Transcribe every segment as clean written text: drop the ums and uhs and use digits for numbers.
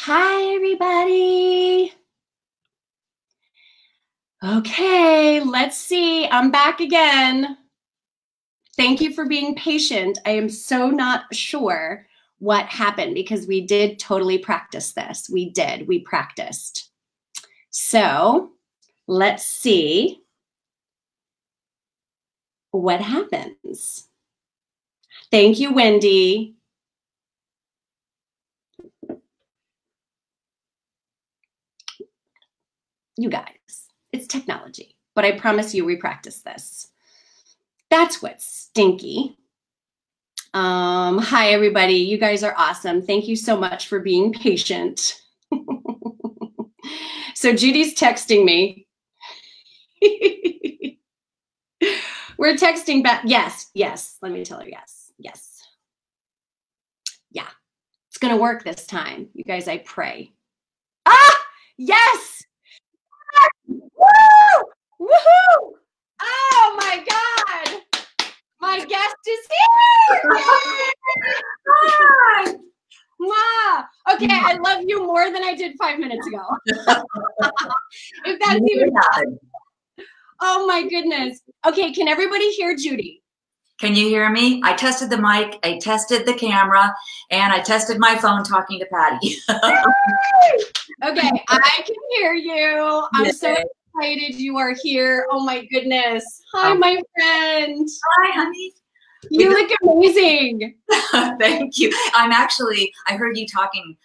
Hi, everybody. Okay, let's see. I'm back again. Thank you for being patient. I am so not sure what happened because we did totally practice this. We practiced. So let's see what happens. Thank you, Wendy. You guys, it's technology, but I promise you we practice this. That's what's stinky. Hi, everybody. You guys are awesome. Thank you so much for being patient. So Judy's texting me. We're texting back. Yes. Let me tell her yes. Yeah, it's going to work this time. You guys, I pray. Ah, yes. Woo! Woohoo! Oh my God. My guest is here. Hi. Wow. Okay, I love you more than I did 5 minutes ago. If that's even possible. Oh my goodness. Okay, can everybody hear Judy? Can you hear me? I tested the mic, I tested the camera, and I tested my phone talking to Patty. Okay, I can hear you. I'm so excited you are here. Oh my goodness. Hi, my friend. Hi, honey. You look amazing. Thank you. I heard you talking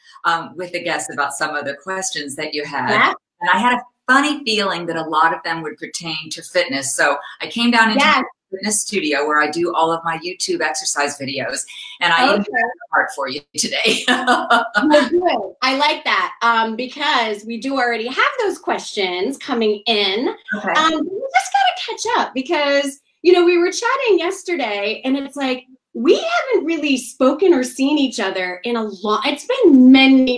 with the guests about some of the questions that you had. Yeah. And I had a funny feeling that a lot of them would pertain to fitness. So I came down into the fitness studio where I do all of my YouTube exercise videos. And I even have a part for you today. Well, good. I like that because we do already have those questions coming in. Okay. We just got to catch up because you know, we were chatting yesterday and it's like, we haven't really spoken or seen each other in a long, it's been many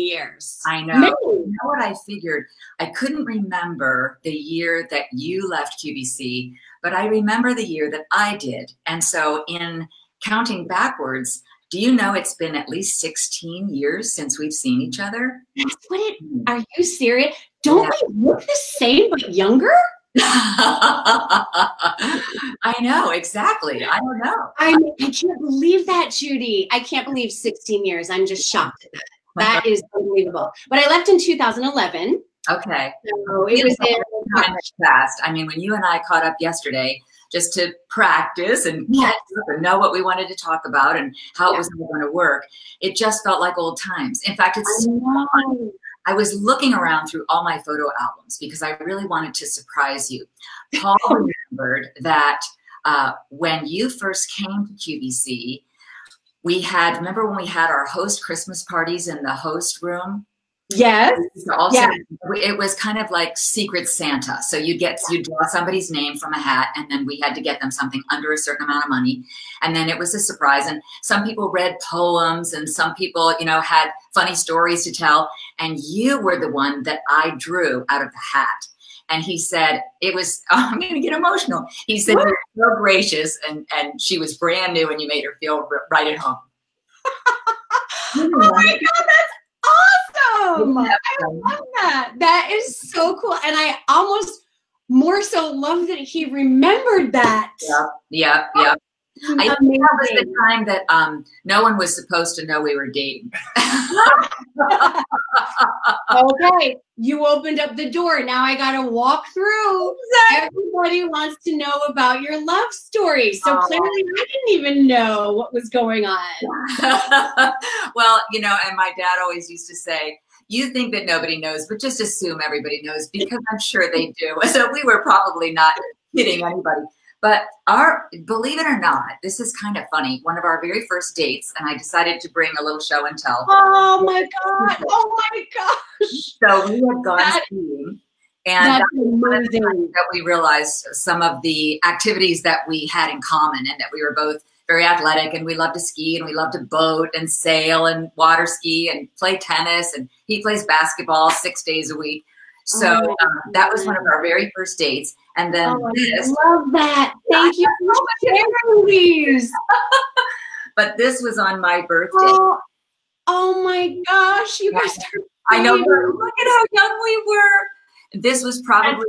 years. I know. You know what I figured? I couldn't remember the year that you left QVC, but I remember the year that I did. And so in counting backwards, do you know it's been at least 16 years since we've seen each other? That's what are you serious? Don't we look the same but younger? I know, exactly. I don't know. I can't believe that, Judy. I can't believe 16 years. I'm just shocked at that. That is unbelievable. But I left in 2011. Okay. So it was time fast. I mean, when you and I caught up yesterday, just to practice and catch up and know what we wanted to talk about and how it was going to work, it just felt like old times. In fact, it's so fun. I was looking around through all my photo albums because I really wanted to surprise you. Paul remembered that when you first came to QVC, remember when we had our host Christmas parties in the host room? Yes. It was kind of like Secret Santa. So you'd draw somebody's name from a hat, and then we had to get them something under a certain amount of money. And then it was a surprise. And some people read poems, and some people, you know, had funny stories to tell. And you were the one that I drew out of the hat. And he said, I'm going to get emotional. He said, you're so gracious, and she was brand new, and you made her feel right at home. Oh my God, that's awesome. I love that. That is so cool. And I almost more so love that he remembered that. Yeah. I think that was the time that no one was supposed to know we were dating. Okay, you opened up the door. Now I got to walk through. Everybody wants to know about your love story. So clearly I didn't even know what was going on. Well, you know, and my dad always used to say, you think that nobody knows, but just assume everybody knows because I'm sure they do. So we were probably not kidding anybody. But believe it or not, this is kind of funny. One of our very first dates, and I decided to bring a little show and tell. Oh my God! Oh my gosh! So we had gone skiing, and that we realized some of the activities that we had in common, and that we were both very athletic, and we love to ski, and we love to boat and sail and water ski and play tennis, and he plays basketball 6 days a week. So that was one of our very first dates. And then I love that. Thank you for sharing these. But this was on my birthday. Oh my gosh, you guys are I know. Look at how young we were. This was probably,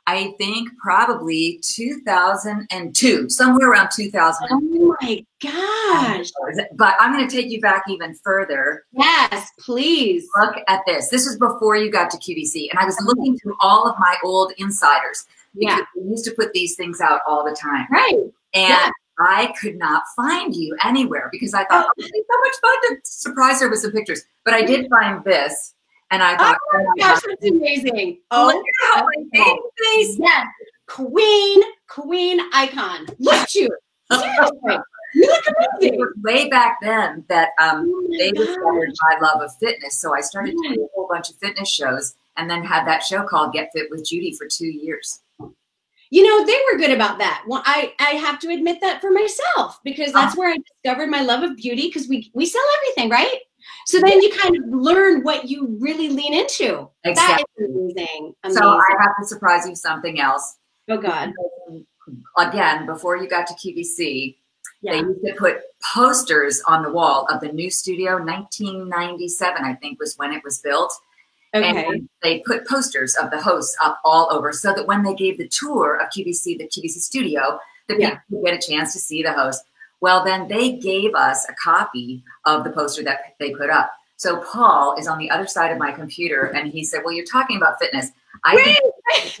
I think, probably 2002, somewhere around 2000. Oh my gosh. But I'm going to take you back even further. Yes, please. Look at this. This was before you got to QVC. And I was looking through all of my old insiders. Because we used to put these things out all the time. Right. And I could not find you anywhere because I thought, it'd be so much fun to surprise her with some pictures. But I did find this. And I thought, oh my gosh, that's amazing. Look at how my baby face. Yes. Queen icon. Look at you. Seriously. You look amazing. It was way back then that they discovered my love of fitness. So I started doing a whole bunch of fitness shows and then had that show called Get Fit with Judy for 2 years. You know, they were good about that. Well, I have to admit that for myself, because that's where I discovered my love of beauty, because we sell everything, right? So then you kind of learn what you really lean into. Exactly. That is amazing. So I have to surprise you with something else. Oh, God. Again, before you got to QVC, they used to put posters on the wall of the new studio. 1997, I think, was when it was built. Okay. And they put posters of the hosts up all over so that when they gave the tour of QVC, the QVC studio, the people would get a chance to see the host. Well, then they gave us a copy of the poster that they put up. So Paul is on the other side of my computer, and he said, well, you're talking about fitness. I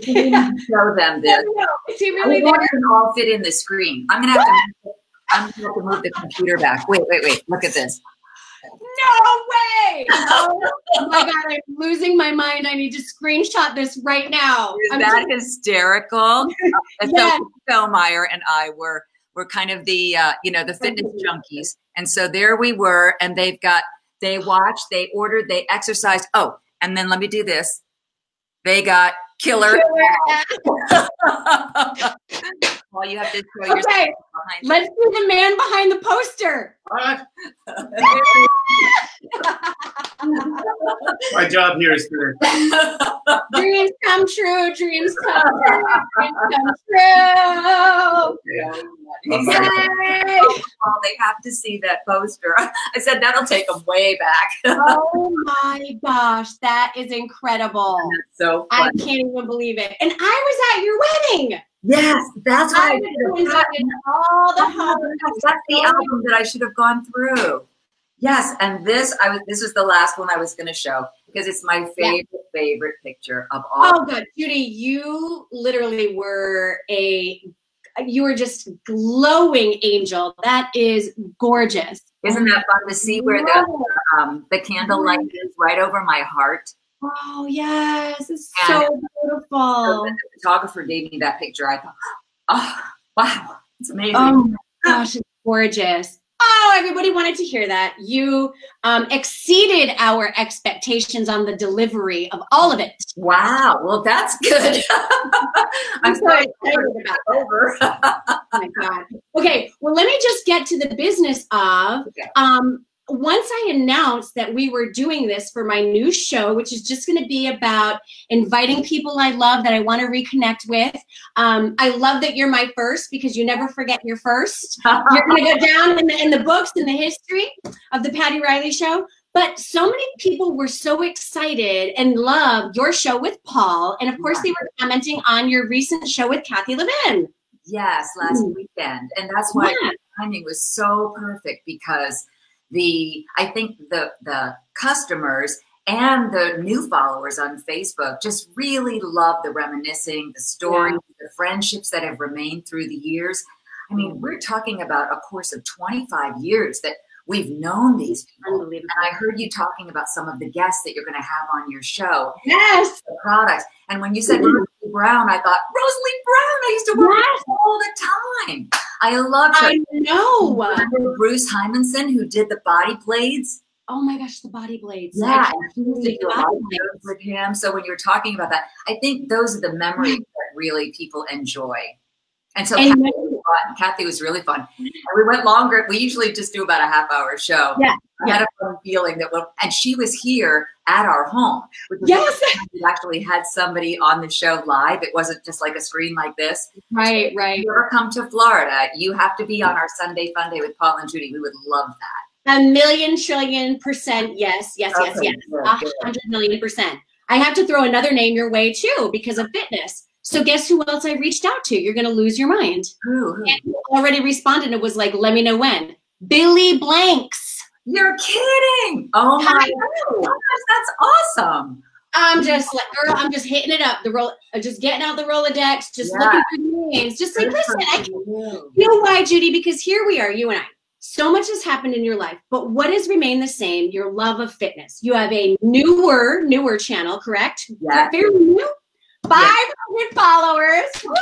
can show them this. Is he really there? It can all fit in the screen. I'm going to have to move the computer back. Wait. Look at this. No way! Oh my God, I'm losing my mind. I need to screenshot this right now. Is that hysterical? So Phil Meyer and I were kind of the the fitness junkies, and so there we were. And they watched, they ordered, they exercised. Oh, and then let me do this. They got killer. Well, you have to show yourself behind. Let's see the man behind the poster. My job here is to dreams come true. Dreams come true. Dreams come true. Well, they have to see that poster. I said that'll take them way back. Oh my gosh, that is incredible. That's so fun. I can't even believe it. And I was at your wedding. Yes, that's what I all the that's the album that I should have gone through. Yes, and this was the last one I was going to show because it's my favorite picture of all. Oh, good, Judy, you literally were you were just glowing angel. That is gorgeous. Isn't that fun to see where the candlelight is right over my heart? Oh, yes. It's so beautiful. So the photographer gave me that picture. I thought, oh, wow, it's amazing. Oh, my gosh, it's gorgeous. Oh, everybody wanted to hear that. You exceeded our expectations on the delivery of all of it. Wow. Well, that's good. I'm so excited about over. Oh, my God. Okay. Well, let me just get to the business of once I announced that we were doing this for my new show, which is just going to be about inviting people I love that I want to reconnect with. I love that you're my first because you never forget your first. You're going to go down in the books, in the history of the Patty Riley Show. But so many people were so excited and loved your show with Paul. And of course, they were commenting on your recent show with Kathy Levin. Yes, last weekend. And that's why the timing was so perfect because I think the customers and the new followers on Facebook just really love the reminiscing, the stories, the friendships that have remained through the years. I mean, we're talking about a course of 25 years that we've known these people. And I heard you talking about some of the guests that you're going to have on your show. Yes. The products. And when you said Rosalie Brown, I thought, Rosalie Brown, I used to work with her all the time. I loved her. I know. Remember Bruce Hymanson, who did the body blades? Oh my gosh, the body blades. Yeah, with him. So when you were talking about that, I think those are the memories that really people enjoy. And so Kathy was really fun. And we went longer. We usually just do about a half-hour show. Yeah. I had a fun feeling and she was here at our home. We actually had somebody on the show live. It wasn't just like a screen like this. Right. If you ever come to Florida, you have to be on our Sunday Fun Day with Paul and Judy. We would love that. 1,000,000,000,000,000% yes, yes, yes, Okay, yes. good, 100,000,000%. I have to throw another name your way too because of fitness. So guess who else I reached out to? You're going to lose your mind. Who? And you already responded. It was like, let me know when. Billy Blanks. You're kidding. Oh my gosh, that's awesome. I'm just like, girl, I'm just hitting it up. Just getting out the Rolodex, just looking for names. Just like, listen, you know why, Judy? Because here we are, you and I. So much has happened in your life, but what has remained the same? Your love of fitness. You have a newer channel, correct? Yeah. Very new. 500 followers. Woo!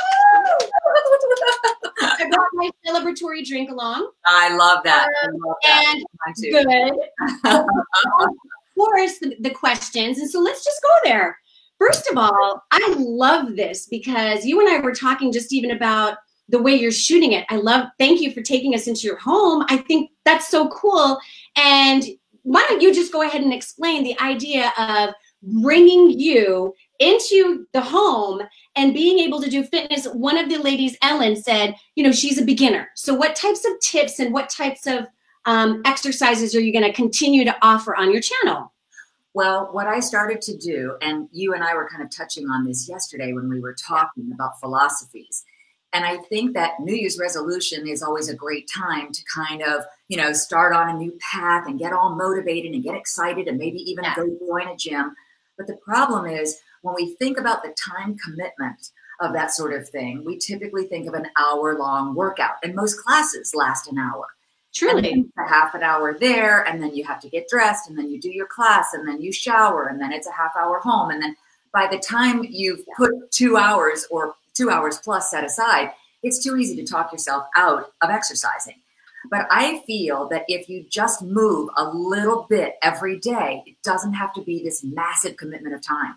I brought my celebratory drink along. I love that. And good. Of course, the questions. And so let's just go there. First of all, I love this because you and I were talking just even about the way you're shooting it. Thank you for taking us into your home. I think that's so cool. And why don't you just go ahead and explain the idea of bringing you into the home and being able to do fitness. One of the ladies, Ellen, said, she's a beginner. So what types of tips and what types of exercises are you going to continue to offer on your channel? Well, what I started to do, and you and I were kind of touching on this yesterday when we were talking about philosophies. And I think that New Year's resolution is always a great time to kind of, start on a new path and get all motivated and get excited and maybe even go join a gym. But the problem is when we think about the time commitment of that sort of thing, we typically think of an hour-long workout, and most classes last an hour. Truly. A half an hour there, and then you have to get dressed, and then you do your class, and then you shower, and then it's a half hour home. And then by the time you've put 2 hours or 2 hours plus set aside, it's too easy to talk yourself out of exercising. But I feel that if you just move a little bit every day, it doesn't have to be this massive commitment of time.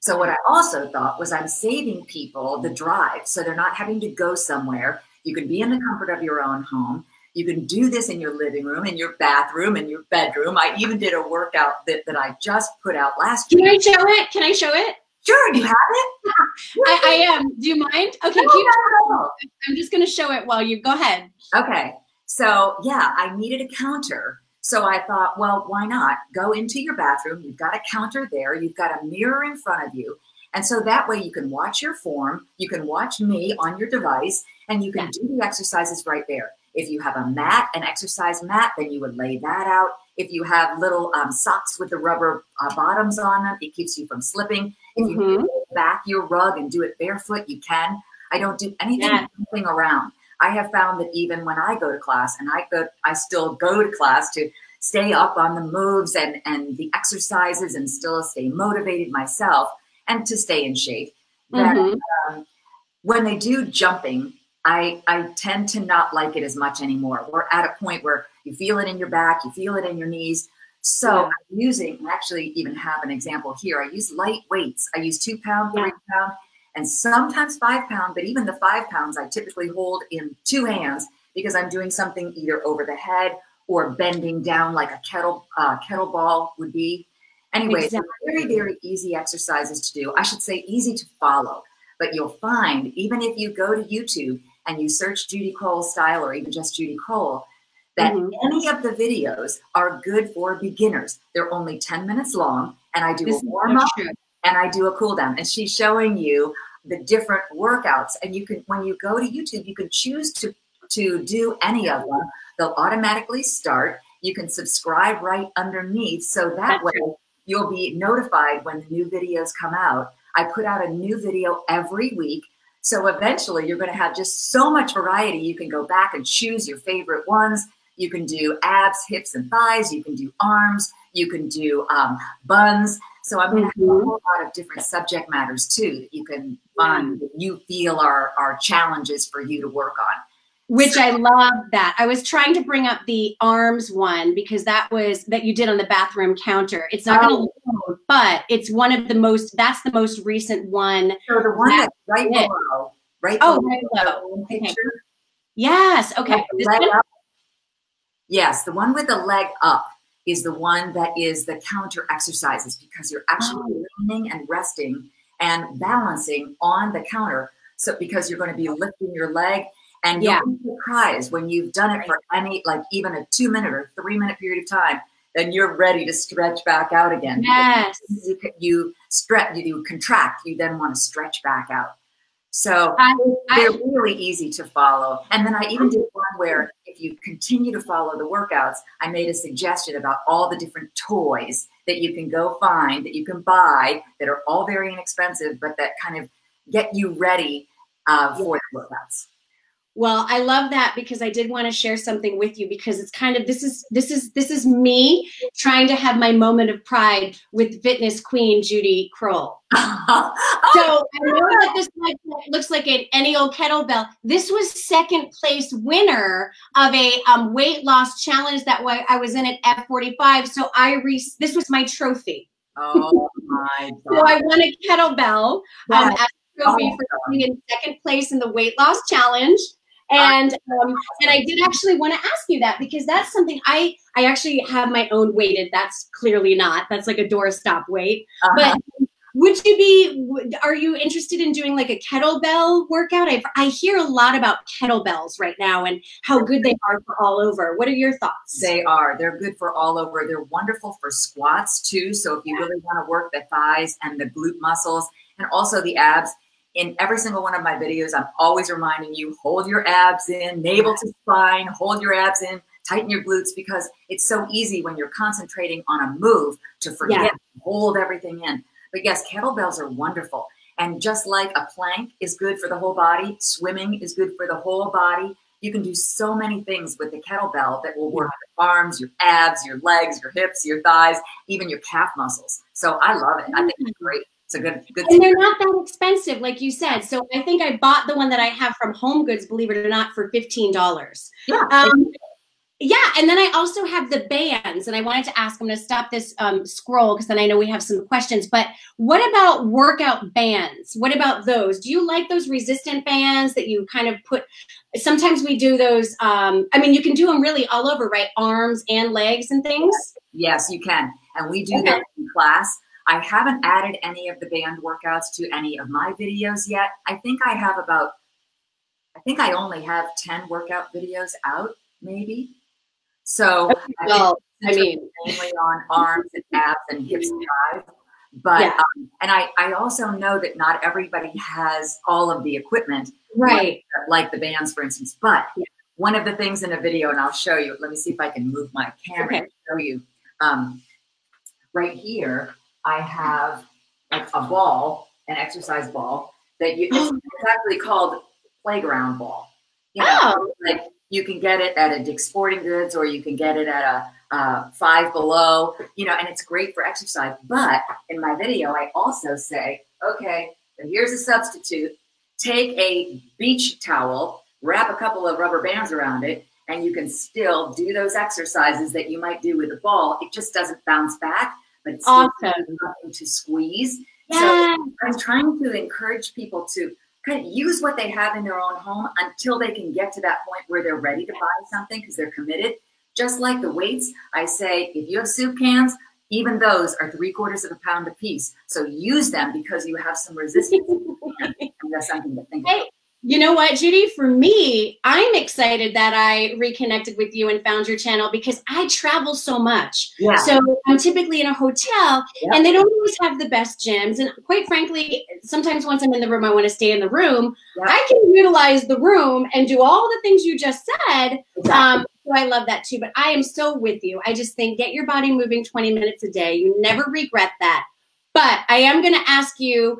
So what I also thought was I'm saving people the drive. So they're not having to go somewhere. You can be in the comfort of your own home. You can do this in your living room, in your bathroom, in your bedroom. I even did a workout that I just put out last year. Can I show it? Can I show it? Sure, you have it? I am. Do you mind? Okay, No. I'm just going to show it while you go ahead. Okay. So yeah, I needed a counter. So I thought, well, why not go into your bathroom? You've got a counter there. You've got a mirror in front of you. And so that way you can watch your form. You can watch me on your device, and you can do the exercises right there. If you have a mat, an exercise mat, then you would lay that out. If you have little socks with the rubber bottoms on them, it keeps you from slipping. If you back your rug and do it barefoot, you can. I don't do anything around. I have found that even when I go to class, and I still go to class to stay up on the moves and the exercises and still stay motivated myself and to stay in shape. That when they do jumping, I tend to not like it as much anymore. We're at a point where you feel it in your back, you feel it in your knees. So I actually even have an example here. I use light weights. I use 2 pound, 3 pound, and sometimes 5 pound, but even the 5 pounds I typically hold in 2 hands because I'm doing something either over the head or bending down like a kettlebell would be. Anyway, very, very easy exercises to do. I should say easy to follow, but you'll find even if you go to YouTube and you search Judy Crowell style or even just Judy Crowell, that any of the videos are good for beginners. They're only 10 minutes long, and I do a warm up and I do a cool down. And she's showing you the different workouts. And you can, when you go to YouTube, you can choose to do any of them. They'll automatically start. You can subscribe right underneath. So that way you'll be notified when the new videos come out. I put out a new video every week. So eventually you're going to have just so much variety. You can go back and choose your favorite ones. You can do abs, hips, and thighs. You can do arms. You can do buns. So I'm going to have a whole lot of different subject matters too that you can find that you feel are challenges for you to work on. Which I love that. I was trying to bring up the arms one because that you did on the bathroom counter. It's not going to look, but it's one of the most, that's the most recent one. So the one that's right below, right below. Okay. Yes. Okay. Yes. The one with the leg up is the one that is the counter exercises because you're actually leaning and resting and balancing on the counter. So because you're going to be lifting your leg. And you'll be surprised when you've done it for any, like even a 2-minute or 3-minute period of time, then you're ready to stretch back out again. Yes. You stretch, you contract, you then want to stretch back out. So they're really easy to follow. And then I even did one where if you continue to follow the workouts, I made a suggestion about all the different toys that you can go find, that you can buy, that are all very inexpensive, but that kind of get you ready for the workouts. Well, I love that because I did want to share something with you because it's kind of, this is me trying to have my moment of pride with fitness queen, Judy Crowell. So I know that this looks like any old kettlebell. This was second place winner of a weight loss challenge that I was in at F45. So this was my trophy. Oh my God. So I won a kettlebell as a trophy for being in second place in the weight loss challenge. And I did actually want to ask you that because that's something I actually have my own weighted. That's clearly not. That's like a doorstop weight. But are you interested in doing like a kettlebell workout? I hear a lot about kettlebells right now and how good they are for all over. What are your thoughts? They are. They're good for all over. They're wonderful for squats too. So if you really want to work the thighs and the glute muscles and also the abs, in every single one of my videos, I'm always reminding you, hold your abs in, navel to spine, hold your abs in, tighten your glutes, because it's so easy when you're concentrating on a move to forget, hold everything in. But yes, kettlebells are wonderful. And just like a plank is good for the whole body, swimming is good for the whole body. You can do so many things with the kettlebell that will work your arms, your abs, your legs, your hips, your thighs, even your calf muscles. So I love it. I think it's great. It's a good and they're not that expensive, like you said. So I think I bought the one that I have from Home Goods, believe it or not, for $15. Yeah, and then I also have the bands, and I wanted to ask, I'm going to stop this scroll because then I know we have some questions, but what about workout bands? What about those? Do you like those resistant bands that you kind of put, sometimes we do those, I mean, you can do them really all over, right? Arms and legs and things? Yes, you can. And we do that in class. I haven't added any of the band workouts to any of my videos yet. I think I only have 10 workout videos out, maybe. So I mean, mainly on arms and abs and hips and thighs. But and I also know that not everybody has all of the equipment, right? Like the bands, for instance. But one of the things in a video, and I'll show you. Let me see if I can move my camera to show you. Right here, I have like a ball, an exercise ball that it's actually called playground ball. You know, like you can get it at a Dick's Sporting Goods or you can get it at a Five Below, you know, and it's great for exercise. But in my video, I also say, okay, but here's a substitute. Take a beach towel, wrap a couple of rubber bands around it, and you can still do those exercises that you might do with a ball. It just doesn't bounce back, but it's still nothing to squeeze. So I'm trying to encourage people to kind of use what they have in their own home until they can get to that point where they're ready to buy something because they're committed. Just like the weights, I say, if you have soup cans, even those are 3/4 pound a piece. So use them because you have some resistance. And that's something to think about. You know what, Judy? For me, I'm excited that I reconnected with you and found your channel because I travel so much. Yeah. So I'm typically in a hotel and they don't always have the best gyms. And quite frankly, sometimes once I'm in the room, I want to stay in the room. I can utilize the room and do all the things you just said. So I love that too. But I am so with you. I just think get your body moving 20 minutes a day. You never regret that. But I am going to ask you,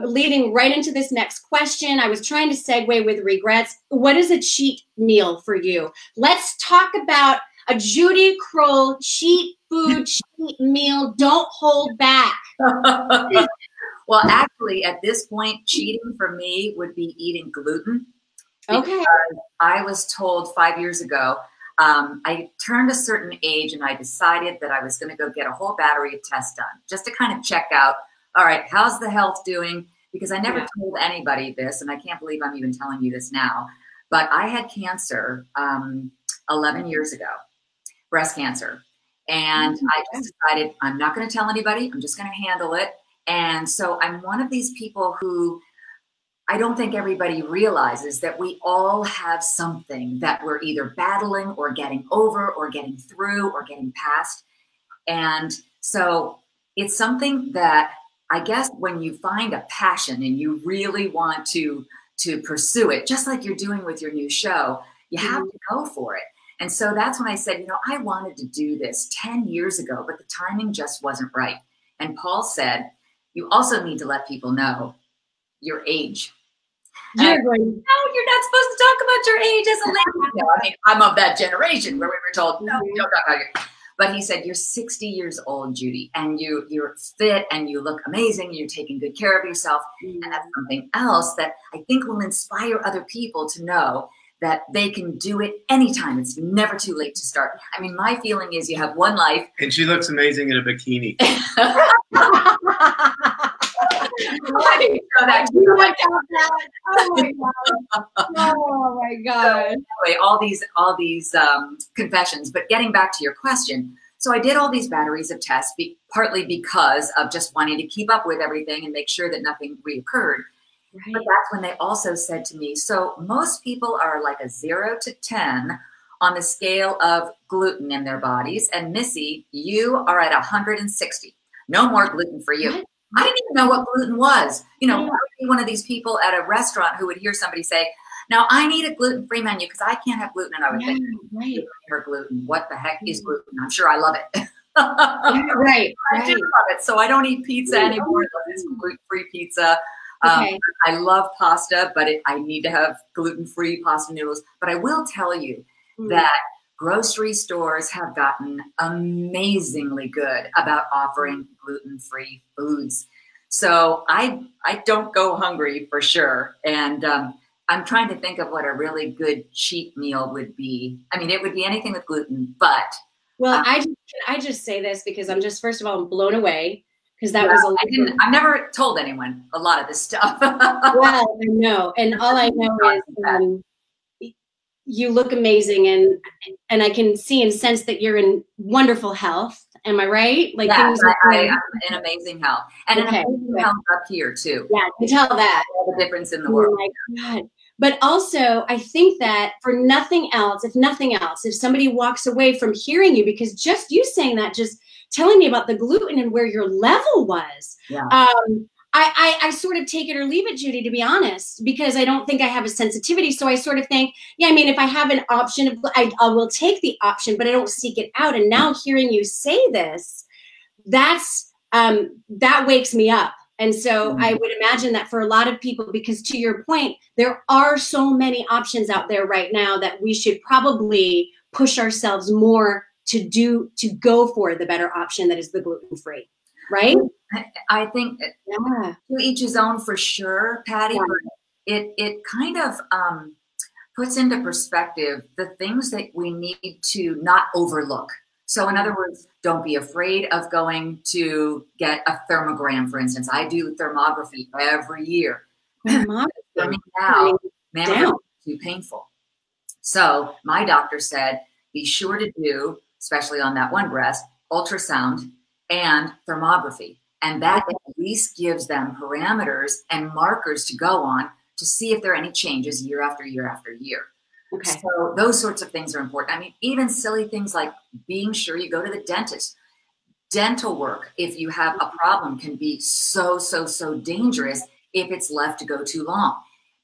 leading right into this next question, I was trying to segue with regrets. What is a cheat meal for you? Let's talk about a Judy Crowell cheat food, cheat meal. Don't hold back. Well, actually, at this point, cheating for me would be eating gluten. Okay. I was told 5 years ago, I turned a certain age and I decided that I was going to go get a whole battery of tests done just to kind of check out, all right, how's the health doing? Because I never told anybody this, and I can't believe I'm even telling you this now, but I had cancer 11 years ago, breast cancer. And I just decided I'm not going to tell anybody. I'm just going to handle it. And so I'm one of these people who I don't think everybody realizes that we all have something that we're either battling or getting over or getting through or getting past. And so it's something that I guess when you find a passion and you really want to pursue it, just like you're doing with your new show, you have to go for it. And so that's when I said, you know, I wanted to do this 10 years ago, but the timing just wasn't right. And Paul said, you also need to let people know your age. You're going, no, you're not supposed to talk about your age as a lady. No, I mean, I'm of that generation where we were told, no, don't talk about your. But he said, you're 60 years old, Judy, and you're fit and you look amazing. You're taking good care of yourself. And that's something else that I think will inspire other people to know that they can do it anytime. It's never too late to start. I mean, my feeling is you have one life. And she looks amazing in a bikini. Oh my God. So anyway, all these confessions, but getting back to your question. So I did all these batteries of tests, partly because of just wanting to keep up with everything and make sure that nothing reoccurred. Right. But that's when they also said to me, so most people are like a 0 to 10 on the scale of gluten in their bodies. And Missy, you are at 160. No more gluten for you. What? I didn't even know what gluten was. You know, I would be one of these people at a restaurant who would hear somebody say, now I need a gluten-free menu because I can't have gluten. And I would think, for gluten, what the heck is gluten? I'm sure I love it. Right. I do love it. So I don't eat pizza anymore. It's gluten-free pizza. I love pasta, but I need to have gluten-free pasta noodles. But I will tell you that grocery stores have gotten amazingly good about offering gluten-free foods. So I don't go hungry for sure. And I'm trying to think of what a really good cheat meal would be. I mean, it would be anything with gluten, but. Well, I just say this because first of all, I'm blown away. Because that was I've never told anyone a lot of this stuff. Well, I know. And all I know is you look amazing and I can see and sense that you're in wonderful health. Am I right? Like yes, I'm in amazing health. And in amazing health up here too. Yeah, I can tell that. All the difference in the world. Oh my God. But also, I think that for nothing else, if somebody walks away from hearing you, because just you saying that just telling me about the gluten and where your level was. Yeah. I sort of take it or leave it, Judy, to be honest, because I don't think I have a sensitivity. So I sort of think, yeah, I mean, if I have an option, I will take the option, but I don't seek it out. And now hearing you say this, that wakes me up. And so I would imagine that for a lot of people, because to your point, there are so many options out there right now that we should probably push ourselves more to go for the better option that is the gluten-free, right? I think to each his own for sure, Patty, but it kind of puts into perspective the things that we need to not overlook. So in other words, don't be afraid of going to get a thermogram, for instance. I do thermography every year. For me now, mammography is too painful. So my doctor said, be sure to do, especially on that one breast, ultrasound and thermography. And that at least gives them parameters and markers to go on to see if there are any changes year after year after year. Okay. So those sorts of things are important. I mean, even silly things like being sure you go to the dentist. Dental work, if you have a problem, can be so dangerous if it's left to go too long.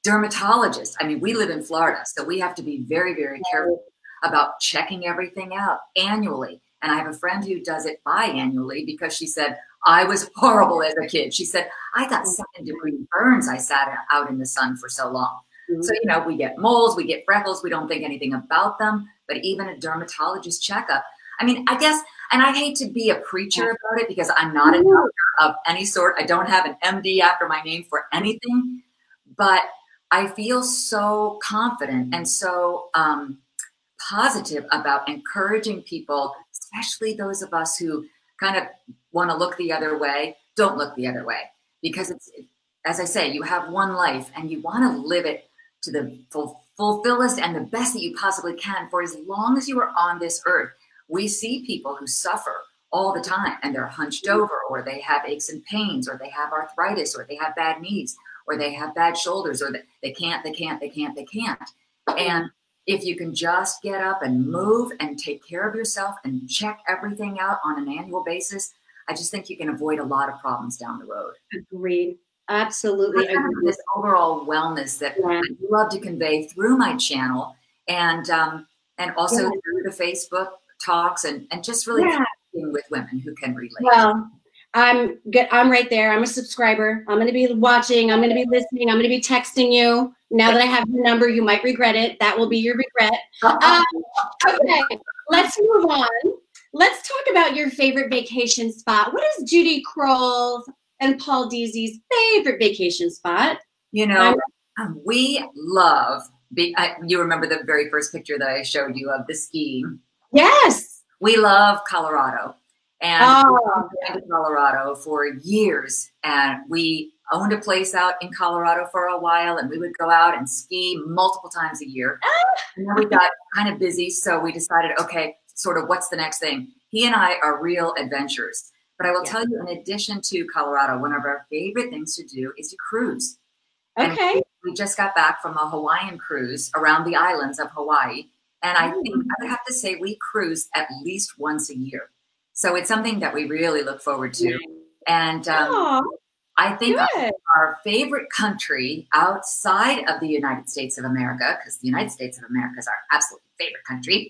Dermatologists, I mean, we live in Florida, so we have to be very, very careful about checking everything out annually. And I have a friend who does it biannually because she said, I was horrible as a kid. She said, I got 2nd-degree burns. I sat out in the sun for so long. So, you know, we get moles, we get freckles. We don't think anything about them. But even a dermatologist checkup. I mean, I guess, and I hate to be a preacher about it because I'm not a doctor of any sort. I don't have an MD after my name for anything. But I feel so confident and so positive about encouraging people, especially those of us who kind of want to look the other way. Don't look the other way, because it's, as I say, you have one life and you want to live it to the fullest and the best that you possibly can for as long as you are on this earth. We see people who suffer all the time and they're hunched over, or they have aches and pains, or they have arthritis, or they have bad knees, or they have bad shoulders, or they can't. And if you can just get up and move and take care of yourself and check everything out on an annual basis, I just think you can avoid a lot of problems down the road. Agreed. Absolutely. This overall wellness that I love to convey through my channel, and also through the Facebook talks, and just really connecting with women who can relate. Well, I'm good. I'm right there. I'm a subscriber. I'm going to be watching. I'm going to be listening. I'm going to be texting you. Now that I have your number, you might regret it. That will be your regret. Okay, let's move on. Let's talk about your favorite vacation spot. What is Judy Crowell and Paul Deasy's favorite vacation spot? You know, we love, you remember the very first picture that I showed you of the skiing? Yes. We love Colorado. And we've been to Colorado for years, and we owned a place out in Colorado for a while, and we would go out and ski multiple times a year. And then we got kind of busy, so we decided, okay, sort of what's the next thing? He and I are real adventurers. But I will tell you, in addition to Colorado, one of our favorite things to do is to cruise. Okay. And we just got back from a Hawaiian cruise around the islands of Hawaii. And I think I would have to say we cruise at least once a year. So it's something that we really look forward to. And I think our favorite country outside of the United States of America, because the United States of America is our absolute favorite country,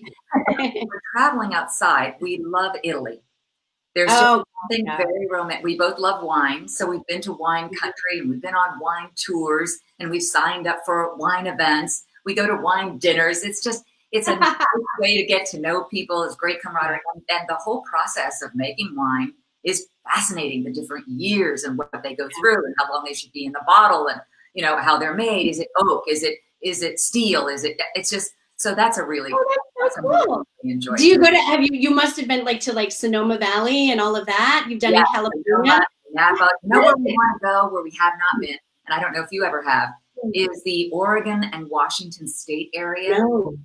we're traveling outside, we love Italy. There's just something very romantic. We both love wine. So we've been to wine country, and we've been on wine tours, and we've signed up for wine events. We go to wine dinners. It's a nice way to get to know people. It's great camaraderie. And the whole process of making wine is fascinating. The different years and what they go through, and how long they should be in the bottle, and you know how they're made. Is it oak? Is it steel? It's just, so that's a really that's cool. Really enjoy. Do you go to, you must have been to Sonoma Valley and all of that. You've done in California. But where we want to go, where we have not been, and I don't know if you ever have, is the Oregon and Washington State area.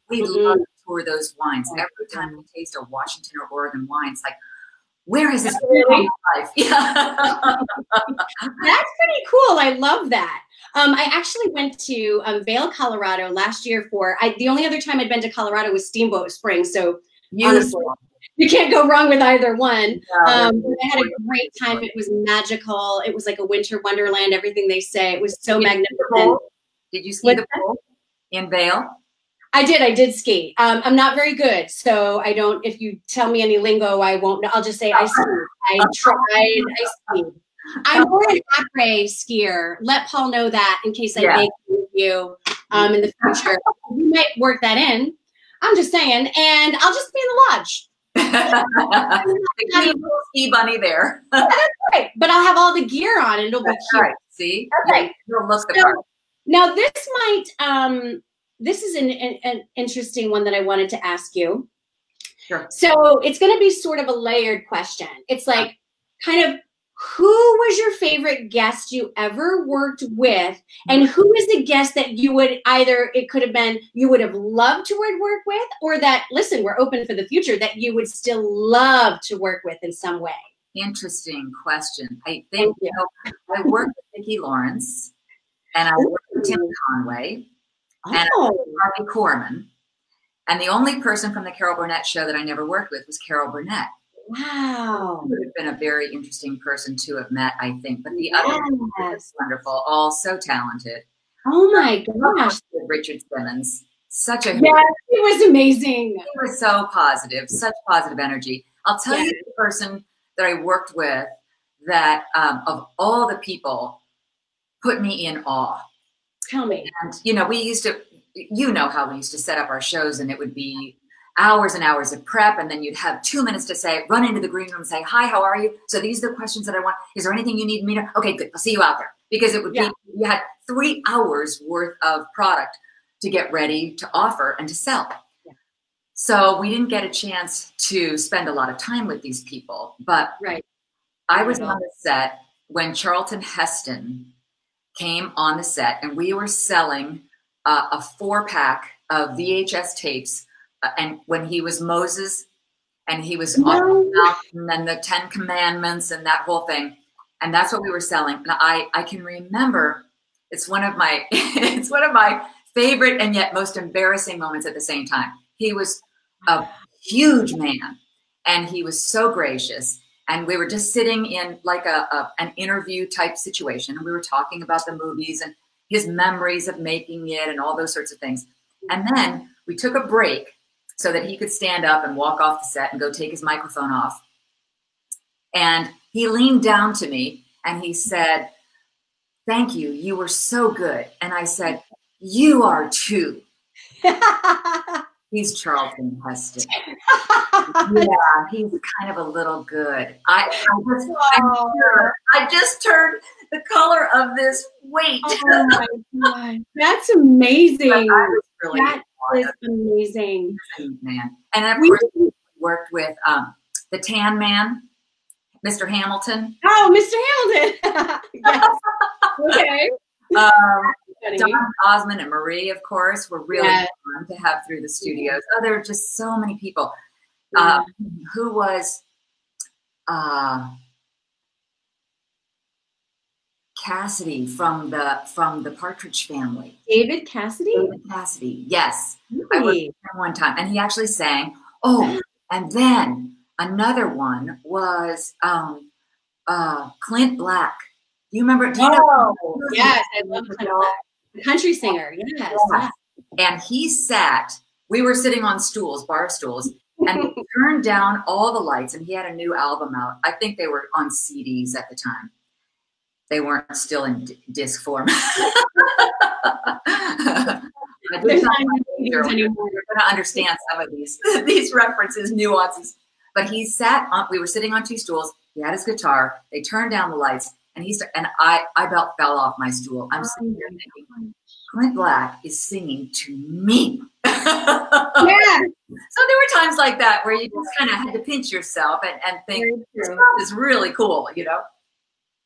We love to tour those wines. Every time we taste a Washington or Oregon wine, it's like, where is this in my life? Yeah. That's pretty cool. I love that. I actually went to Vail, Colorado last year the only other time I'd been to Colorado was Steamboat Springs. So honestly, you can't go wrong with either one. I had a great time. It was magical. It was like a winter wonderland, everything they say. It was so magnificent. Did you ski the pole in Vail? I did ski. I'm not very good, so I don't, if you tell me any lingo, I won't. I'll just say I skied. I tried, I skied. I'm more an après skier. Let Paul know that in case I make with you in the future. We might work that in. I'm just saying, and I'll just be in the lodge. The ski bunny there. That's right. But I'll have all the gear on, and it'll be cute. Right. See? Okay. You'll look the part. Now this might, this is an interesting one that I wanted to ask you. Sure. So it's going to be sort of a layered question. It's like, kind of, who was your favorite guest you ever worked with? And who is the guest that you would it could have been, you would have loved to work with, or that, listen, we're open for the future, that you would still love to work with in some way? Interesting question. I think, I worked with Vicki Lawrence, and I worked with Tim Conway, and Harvey Korman. And the only person from the Carol Burnett show that I never worked with was Carol Burnett. Wow. She would have been a very interesting person to have met, I think. But the other was wonderful, all so talented. Oh my gosh. Richard Simmons. Such a he was amazing. He was so positive, such positive energy. I'll tell you the person that I worked with that of all the people put me in awe. Tell me. And we used to, how we used to set up our shows, and it would be hours and hours of prep, and then you'd have 2 minutes to run into the green room and say, hi, how are you? So these are the questions that I want. Is there anything you need me to? Okay, good. I'll see you out there. Because it would be, you had 3 hours worth of product to get ready to offer and to sell. Yeah. So we didn't get a chance to spend a lot of time with these people, but I was on the set when Charlton Heston came on the set, and we were selling a 4-pack of VHS tapes. And when he was Moses, and he was on the mountain, and the 10 Commandments and that whole thing. And that's what we were selling. And I can remember It's one of my it's one of my favorite and yet most embarrassing moments at the same time. He was a huge man, and he was so gracious. And we were just sitting in like an interview type situation, and we were talking about the movies and his memories of making it and all those sorts of things. And then we took a break so that he could stand up and walk off the set and go take his microphone off. And he leaned down to me and he said, "Thank you. You were so good." And I said, "You are too." He's Charlton Heston. Yeah, he's kind of a little good. I just turned the color of this weight. Oh my God. That's amazing. Really that is amazing. Man. And of course, we worked with the Tan Man, Mr. Hamilton. Oh, Mr. Hamilton. Yes. Okay. Don Osmond and Marie, of course, were really fun to have through the studios. Oh, there were just so many people. Who was Cassidy from the Partridge Family? David Cassidy? David Cassidy, yes. Really? I worked with him one time, and he actually sang. Oh, and then another one was Clint Black. You remember? Do you know? Yes, I love Clint Black. The country singer, yes. And he sat, we were sitting on stools, bar stools, and he turned down all the lights, and he had a new album out. I think they were on CDs at the time. They weren't still in disc form. You're going to understand some of these references, nuances. But he sat on, we were sitting on two stools. He had his guitar. They turned down the lights. And I about fell off my stool. I'm sitting there thinking, Clint Black is singing to me. Yeah. So there were times like that where you just kind of had to pinch yourself and think, this is really cool, you know?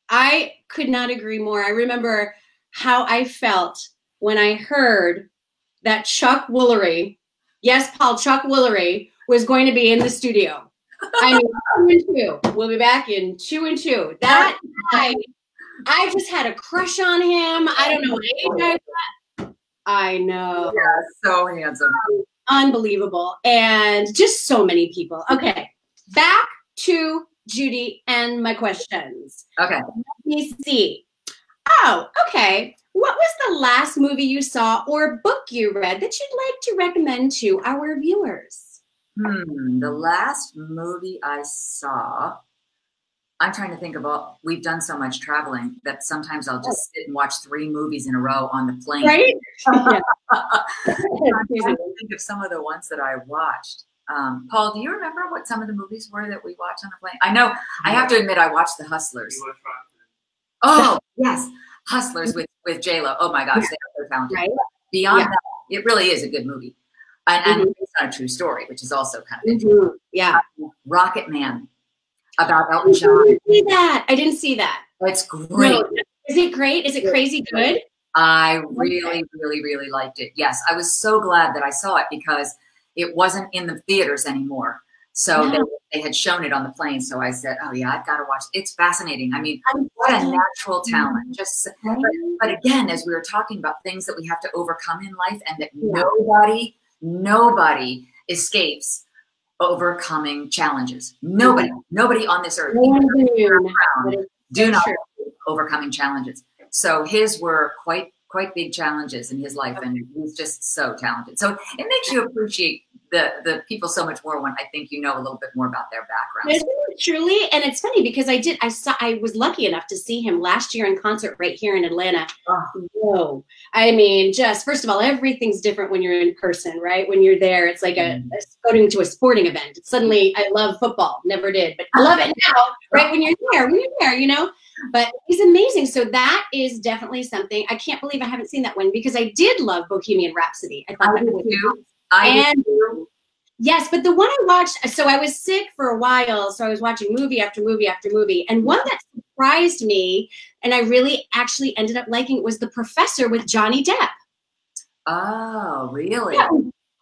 I could not agree more. I remember how I felt when I heard that Chuck Woolery, yes, Paul, Chuck Woolery, was going to be in the studio. I mean, 2 and 2. We'll be back in 2 and 2. That I just had a crush on him. I don't know what age I was. I know. Yeah, so handsome. Unbelievable. And just so many people. Okay, back to Judy and my questions. Okay. Let me see. Oh, okay. What was the last movie you saw or book you read that you'd like to recommend to our viewers? The last movie I saw, I'm trying to think about, we've done so much traveling that sometimes I'll just sit and watch 3 movies in a row on the plane. Right? I'm trying to think of some of the ones that I watched. Paul, do you remember what some of the movies were that we watched on the plane? I know, I have to admit, I watched The Hustlers. Oh, yes. Hustlers with J-Lo. Oh my gosh, they are so talented. Right? Beyond that, it really is a good movie. And it's not a true story, which is also kind of interesting. Yeah. Rocket Man, about Elton John. I didn't see that. It's great. No. Is it great? Is it crazy good? I really, really, really liked it. Yes, I was so glad that I saw it because it wasn't in the theaters anymore. So they had shown it on the plane. So I said, oh yeah, I've got to watch it. It's fascinating. I mean, what a natural talent. Just, but again, as we were talking about things that we have to overcome in life and that nobody escapes overcoming challenges. Nobody on this earth do not overcoming challenges. So his were quite big challenges in his life, and he's just so talented. So it makes you appreciate the people so much more when I think you know a little bit more about their backgrounds. Truly, and it's funny because I was lucky enough to see him last year in concert right here in Atlanta. Whoa. I mean, just first of all, everything's different when you're in person, right? When you're there, it's like going to a sporting event. Suddenly, I love football. Never did, but I love it now, right? When you're there, you know? But he's amazing. So that is definitely something. I can't believe I haven't seen that one because I did love Bohemian Rhapsody. I thought that was yes, but the one I watched, so I was sick for a while, so I was watching movie after movie after movie, and one that surprised me, and I really actually ended up liking it, was The Professor with Johnny Depp. Oh, really? Yeah.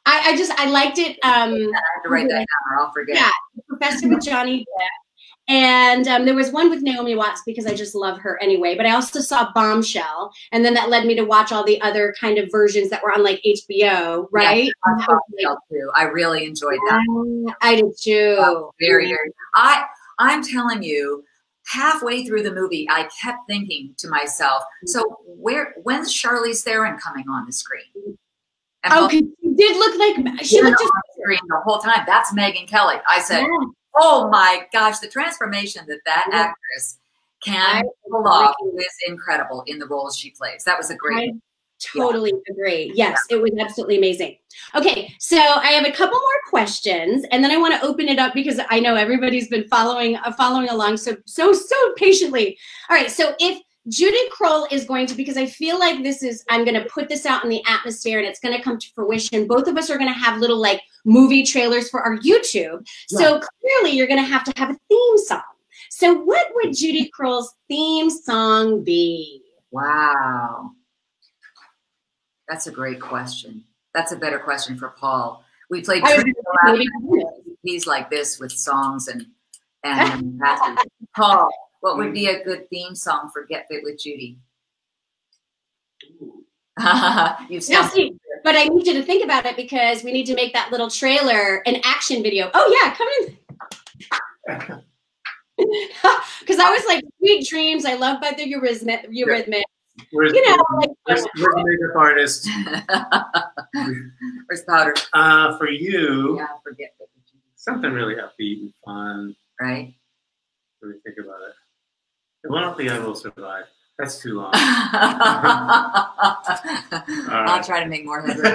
I liked it. I have to write that down or I'll forget. Yeah, The Professor with Johnny Depp. And there was one with Naomi Watts because I just love her anyway. But I also saw Bombshell, and then that led me to watch all the other kind of versions that were on like HBO, right? Yeah, Bombshell too. I really enjoyed that. I did too. Very, very. I'm telling you, halfway through the movie, I kept thinking to myself, so when's Charlize Theron coming on the screen? And oh, she did look like she looked on the screen the whole time. That's Megyn Kelly. I said, oh my gosh, the transformation that actress can pull off is incredible in the roles she plays. That was a great. Totally agree. Yes, it was absolutely amazing. Okay, so I have a couple more questions, and then I want to open it up because I know everybody's been following along so patiently. All right, so if Judy Crowell is going to, because I feel like I'm going to put this out in the atmosphere and it's going to come to fruition. Both of us are going to have little like movie trailers for our YouTube. Yeah. So clearly you're going to have a theme song. So what would Judy Crowell's theme song be? Wow. That's a great question. That's a better question for Paul. We played he's like this with songs and Paul, what would be a good theme song for Get Fit with Judy? But I need you to think about it because we need to make that little trailer an action video. Oh yeah, come in. Because I was like, Sweet Dreams. I love by the Eurythmics. Where's the makeup artist? Where's Powder? For you, yeah, forget it. Something really upbeat and fun. Right? Let me think about it. The one off the I Will Survive. That's too long. I'll try to make more headway.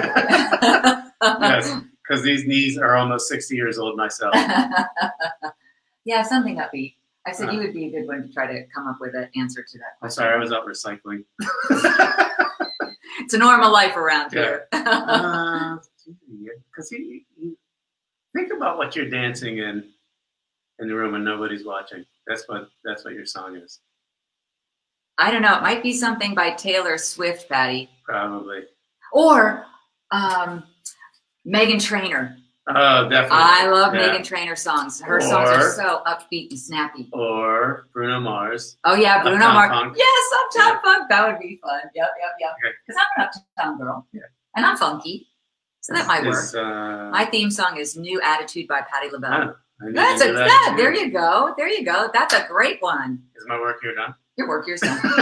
Yes, because these knees are almost 60 years old myself. Yeah, something upbeat. I said you would be a good one to try to come up with an answer to that question. I'm sorry, I was out recycling. It's a normal life around here. Because you think about what you're dancing in the room when nobody's watching. That's what your song is. I don't know. It might be something by Taylor Swift, Patty. Probably. Or Meghan Trainor. Oh, definitely. I love Meghan Trainor songs. Her songs are so upbeat and snappy. Or Bruno Mars. Oh, yeah, Bruno Mars. Funk. Yes, Uptown Funk. That would be fun. Yep. Because I'm an Uptown girl. Yeah. And I'm funky. So that might work. My theme song is New Attitude by Patti LaBelle. That's there you go. There you go. That's a great one. Is my work here done? Your work here's done. What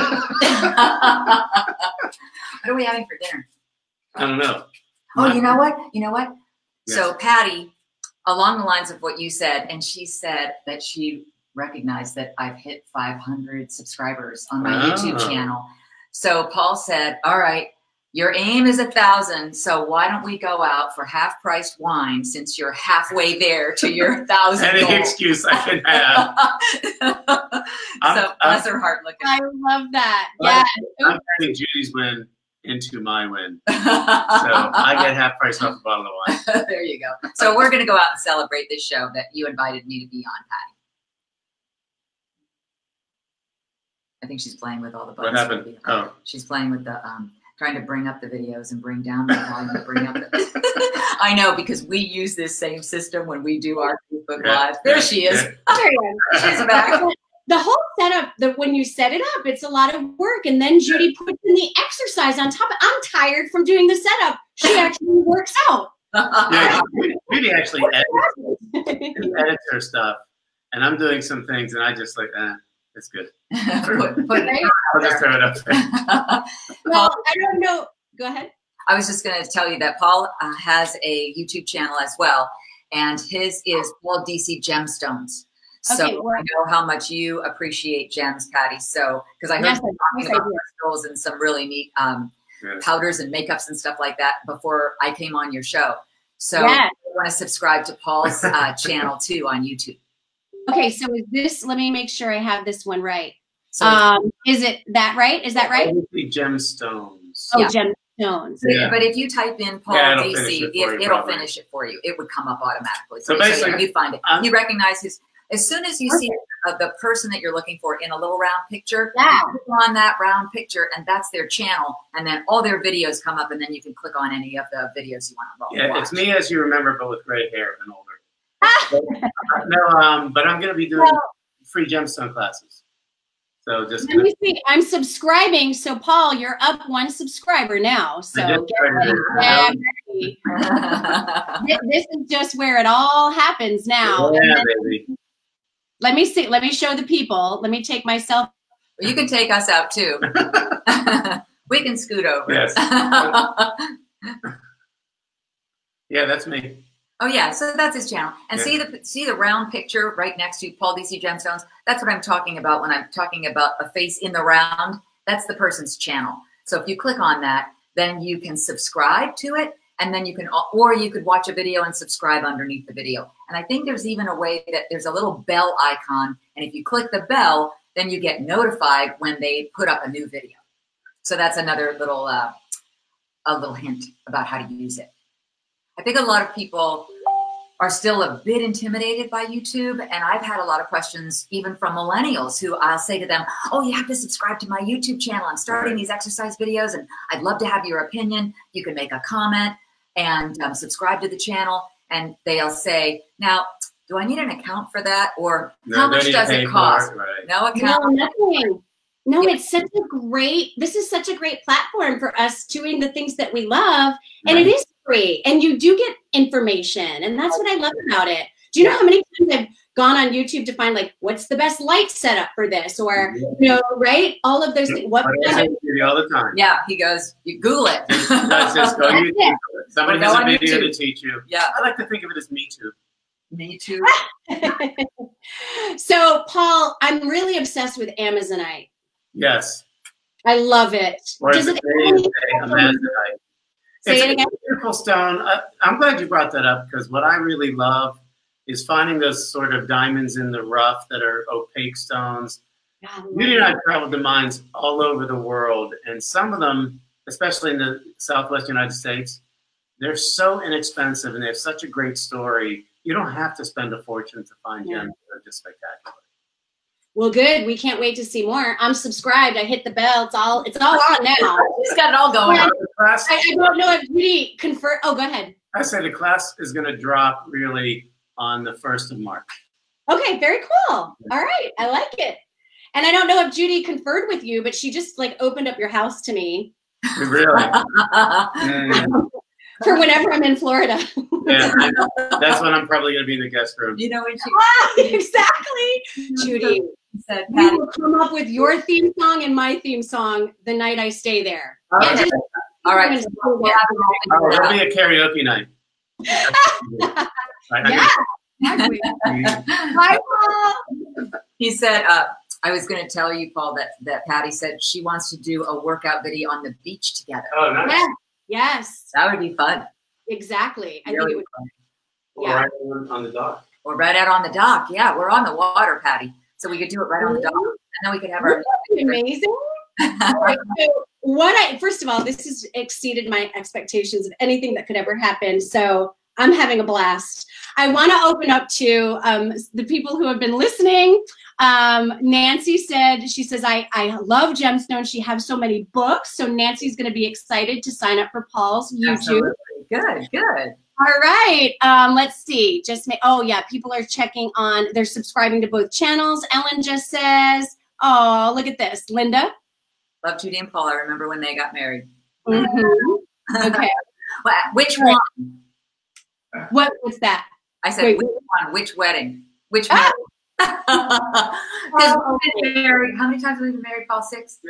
are we having for dinner? I don't know. Oh, you know what? Yes. So Patty, along the lines of what you said, and she said that she recognized that I've hit 500 subscribers on my YouTube channel. So Paul said, all right, your aim is 1,000. So why don't we go out for half-priced wine since you're halfway there to your 1,000 Any goal. excuse I can have. So bless her heart looking. I love that. Yeah. I'm turning Judy's win into my win. So I get half price off a bottle of wine. There you go. So we're going to go out and celebrate this show that you invited me to be on, Patty. I think she's playing with all the buttons. What happened? Oh. She's playing with the, trying to bring up the videos and bring down the volume to bring up the. I know, because we use this same system when we do our Facebook Live. There she is. There you go. She's back. The whole setup, when you set it up, it's a lot of work. And then Judy puts in the exercise on top. I'm tired from doing the setup. She actually works out. Yeah, Judy actually edits her stuff. And I'm doing some things, and I just like, it's good. I'll just throw it up there. Well, I don't know. Go ahead. I was just going to tell you that Paul has a YouTube channel as well. And his is Paul Deasy Gemstones. So I know how much you appreciate gems, Patty. So, because I heard you talking about crystals and some really neat powders and makeups and stuff like that before I came on your show. So I want to subscribe to Paul's channel too on YouTube. Okay, so is this, let me make sure I have this one right. So is it that right? Is that right? Gemstones. Oh, Gemstones. Yeah. But if you type in Paul Deasy, it'll finish it for you. It would come up automatically. So basically, you find it. You recognize his. As soon as you see the person that you're looking for in a little round picture, click on that round picture, and that's their channel. And then all their videos come up, and then you can click on any of the videos you want to watch. Yeah, it's me as you remember, but with gray hair and older. No, but I'm going to be doing free gemstone classes. So just let me see. I'm subscribing. So Paul, you're up 1 subscriber now. So get ready. This is just where it all happens now. Yeah, baby. Let me see. Let me show the people. Let me take myself. Well, you can take us out too. We can scoot over. Yes. Yeah, that's me. Oh yeah, so that's his channel. And see the round picture right next to Paul Deasy Gemstones? That's what I'm talking about when I'm talking about a face in the round. That's the person's channel. So if you click on that, then you can subscribe to it, and then you can, or you could watch a video and subscribe underneath the video. And I think there's even a way that there's a little bell icon, and if you click the bell, then you get notified when they put up a new video. So that's another little a little hint about how to use it. I think a lot of people are still a bit intimidated by YouTube. And I've had a lot of questions, even from millennials, who I'll say to them, oh, you have to subscribe to my YouTube channel. I'm starting these exercise videos and I'd love to have your opinion. You can make a comment and subscribe to the channel. And they'll say, now, do I need an account for that? Or how much does it cost? No account. No, nothing. No, it's such a great, this is such a great platform for us doing the things that we love. And it is free. And you do get information. And that's what I love about it. Do you know how many times I've gone on YouTube to find, like, what's the best light setup for this? Or, you know, right? All of those things. What kind of, all the time. Yeah, he goes, you Google it. Just go YouTube. Somebody has a video to teach you. Yeah. I like to think of it as Me Too. Me too. So, Paul, I'm really obsessed with Amazonite. Yes. I love it. Does it Amazonite? Say it again. It's a beautiful stone. I'm glad you brought that up, because what I really love is finding those sort of diamonds in the rough that are opaque stones. Judy and I traveled to mines all over the world, and some of them, especially in the Southwest United States, they're so inexpensive and they have such a great story. You don't have to spend a fortune to find gems that are just spectacular. Well, good. We can't wait to see more. I'm subscribed. I hit the bell. It's all on now. He's got it all going on. I don't know if Judy confirmed. Oh, go ahead. I say the class is going to drop really on the 1st of March. Okay, very cool. All right. I like it. And I don't know if Judy conferred with you, but she just, like, opened up your house to me. Really? For whenever I'm in Florida. Yeah, that's when I'm probably going to be in the guest room. You know when she exactly. Judy said, you will come up with your theme song and my theme song the night I stay there. All right. All right. It'll be a karaoke night. Yeah. Exactly. Bye, Paul. He said, I was going to tell you, Paul, that Patty said she wants to do a workout video on the beach together. Oh, nice. Yeah. Yes. That would be fun. Exactly. I think it would be fun. Yeah. Or right on the dock. Or right out on the dock. Yeah, we're on the water, Patty. So we could do it right on the dock. And then we could have our... Amazing. Right, so first of all, this has exceeded my expectations of anything that could ever happen. So I'm having a blast. I want to open up to the people who have been listening. Nancy said, she says, I love gemstones. She has so many books. So Nancy's going to be excited to sign up for Paul's YouTube. Absolutely. Good, good. All right. Let's see. Oh yeah. People are checking on, they're subscribing to both channels. Ellen just says, oh, look at this. Linda. Love Judy and Paul. I remember when they got married. Mm-hmm. Okay. Well, which one? What's that? I said, which one? Which wedding? Which wedding? Because we've been married. How many times have we been married, Paul? 6?